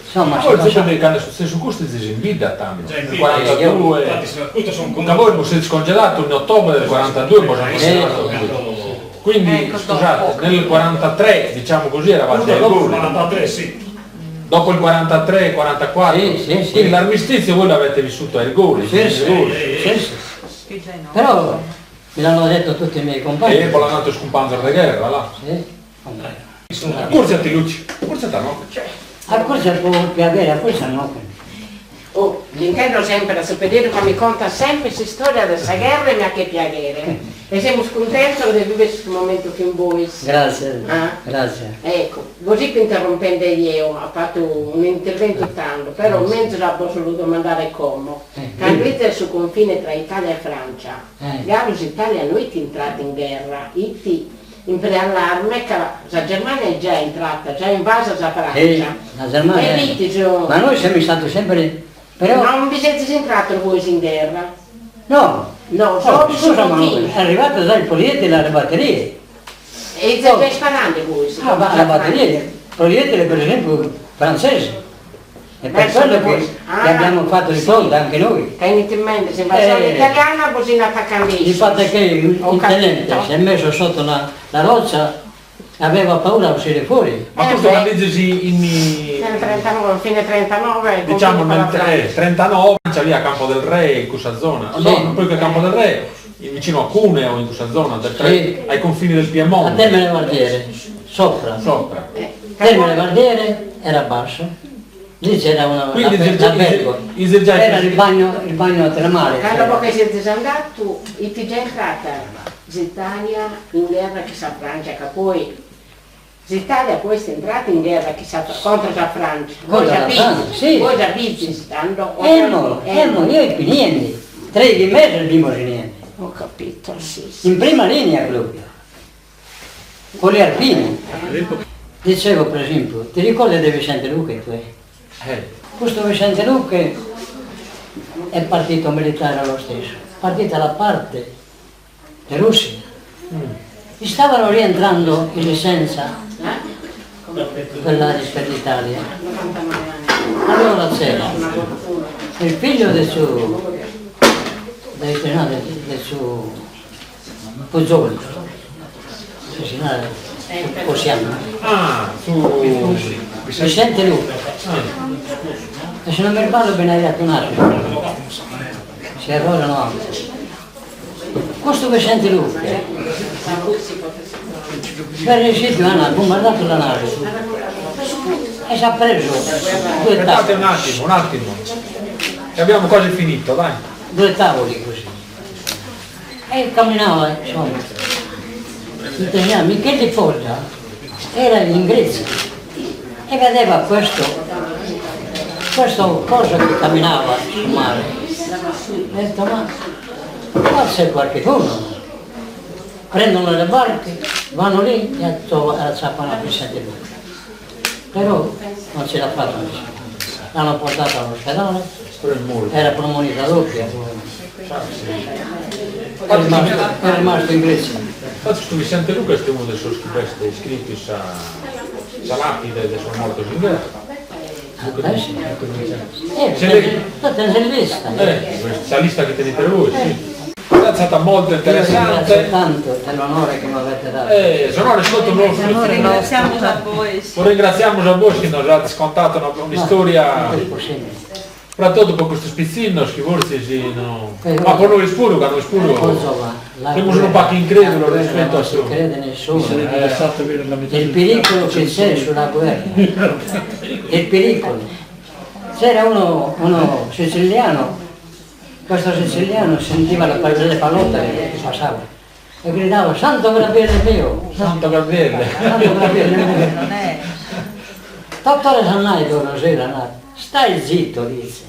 insomma, Ma voi sapete che hanno successo questo si invita tanto, nel 42, Questo sono da voi si è scongelato in ottobre del 42, poi siamo scongelato. Quindi scusate, nel 43 diciamo così eravate ai Gulli, 43, sì. dopo il 43, 44, Sì, sì. quindi l'armistizio voi l'avete vissuto ai Gulli, Sì, sì. Però me l'hanno detto tutti i miei compagni. e poi l'hanno dato scompanzo di guerra, là. Sì. Forse a te Luci, forse a te no? A cosa può piacere, a cosa no. Oh, l'intendo sempre a sapere come conta sempre questa storia della guerra e mi ha che piacere. E siamo contenti di vivere questo momento con voi. Grazie, Ah. grazie. Ecco, così per interrompendo io, ha fatto un intervento tanto, però mentre avevo voluto mandare come, capite sul confine tra Italia e Francia, gli Italia non è entrata in guerra, in preallarme che la Germania è già entrata, già invasa la Francia. La Germania. E lì sono... Ma noi siamo stati sempre. Però. Non vi siete entrati voi in guerra? No. No, solo sul Scusa, ma confine. è arrivato dai polieti e le batterie. E state sparando voi? Ma la batteria, proiettile per esempio francesi. E per Verso quello le che cose. abbiamo fatto di fronte anche noi. Tenete in mente, se invasione italiana bisogna attaccare. Il fatto è che il tenente si è messo sotto la roccia, aveva paura di uscire fuori. Ma questo quando dici in... Nel 39, fine 39, diciamo confine con la nel Francia. 39 c'è lì a Campo del Re in questa zona, Sì. no, poi che a Campo del Re, vicino a Cuneo in questa zona, Sì. ai confini del A Piemonte, Termine Guardiere, sopra. sopra. Termine Guardiere era basso, lì c'era Quindi l'albergo, già era il bagno termale. Dopo che siete andati, è già entrata l'Italia in guerra che sa Francia, che poi l'Italia poi è entrata in guerra che sa contro la Francia. Voi Contro la Francia, sì. voi capite, stanno... Io i niente, 3 mesi abbiamo niente. Ho capito, sì, sì. In prima linea proprio, con gli alpini. Dicevo per esempio, ti ricordi di Vicente Luque? Questo Vicente Luque è partito militare lo stesso, partita la parte di Russia. Stavano rientrando in licenza per l'Italia. Allora c'era il figlio del suo Puzzoli, possiamo. Vicente Luque. E se non mi ricordo bene hai detto un attimo. Si errorano anche. Questo Vicente Luque per il sito ha bombardato la nave e ci ha preso 2 Aspettate tavoli. un attimo, e abbiamo quasi finito, dai. 2 tavoli così. E camminava, insomma. Italiano, Michele Foggia era in Grecia e vedeva questo cosa che camminava sul mare. Ha detto, ma qua c'è qualcuno. Prendono le barche, vanno lì e acciappano a Vicente Luque. Però non ce l'ha fatta nessuno. L'hanno portato all'ospedale, era premonita doppia. È rimasto in Grecia. Infatti questo Vicente Luca è uno dei suoi scritti sa lapide del suo morto in guerra. State in lista. Questa lista che tenete voi, sì. È stata molto Io ringrazio interessante. tanto dell'onore che mi avete dato. Sono risposto molto. Ringraziamo a voi. Ringraziamo a voi che ci ha scontato una storia, È possibile. soprattutto per questo spizzino, che forse sì, no. Ma per noi spuro, che noi spuro. Siamo un po' incredulo rispetto a Non ciò. crede nessuno. Il pericolo che c'è sulla guerra. Il pericolo. C'era uno siciliano. Questo siciliano sentiva le pallotte che passava e gridava Santo Gabriele mio! Santo Gabriele. Santo Gabriele mio! Non è. Dottore Sannai sera, stai zitto, dice.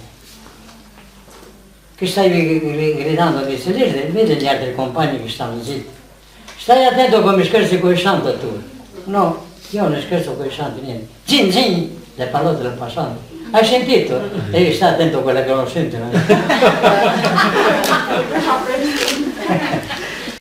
Che stai gridando, dice, vedi gli altri compagni che stanno zitti. Stai attento come scherzi con i santi tu. No, io non scherzo con i santi, niente. Zin, zin, le pallotte le passano. Hai sentito? Devi stare attento a quelle che non sentono.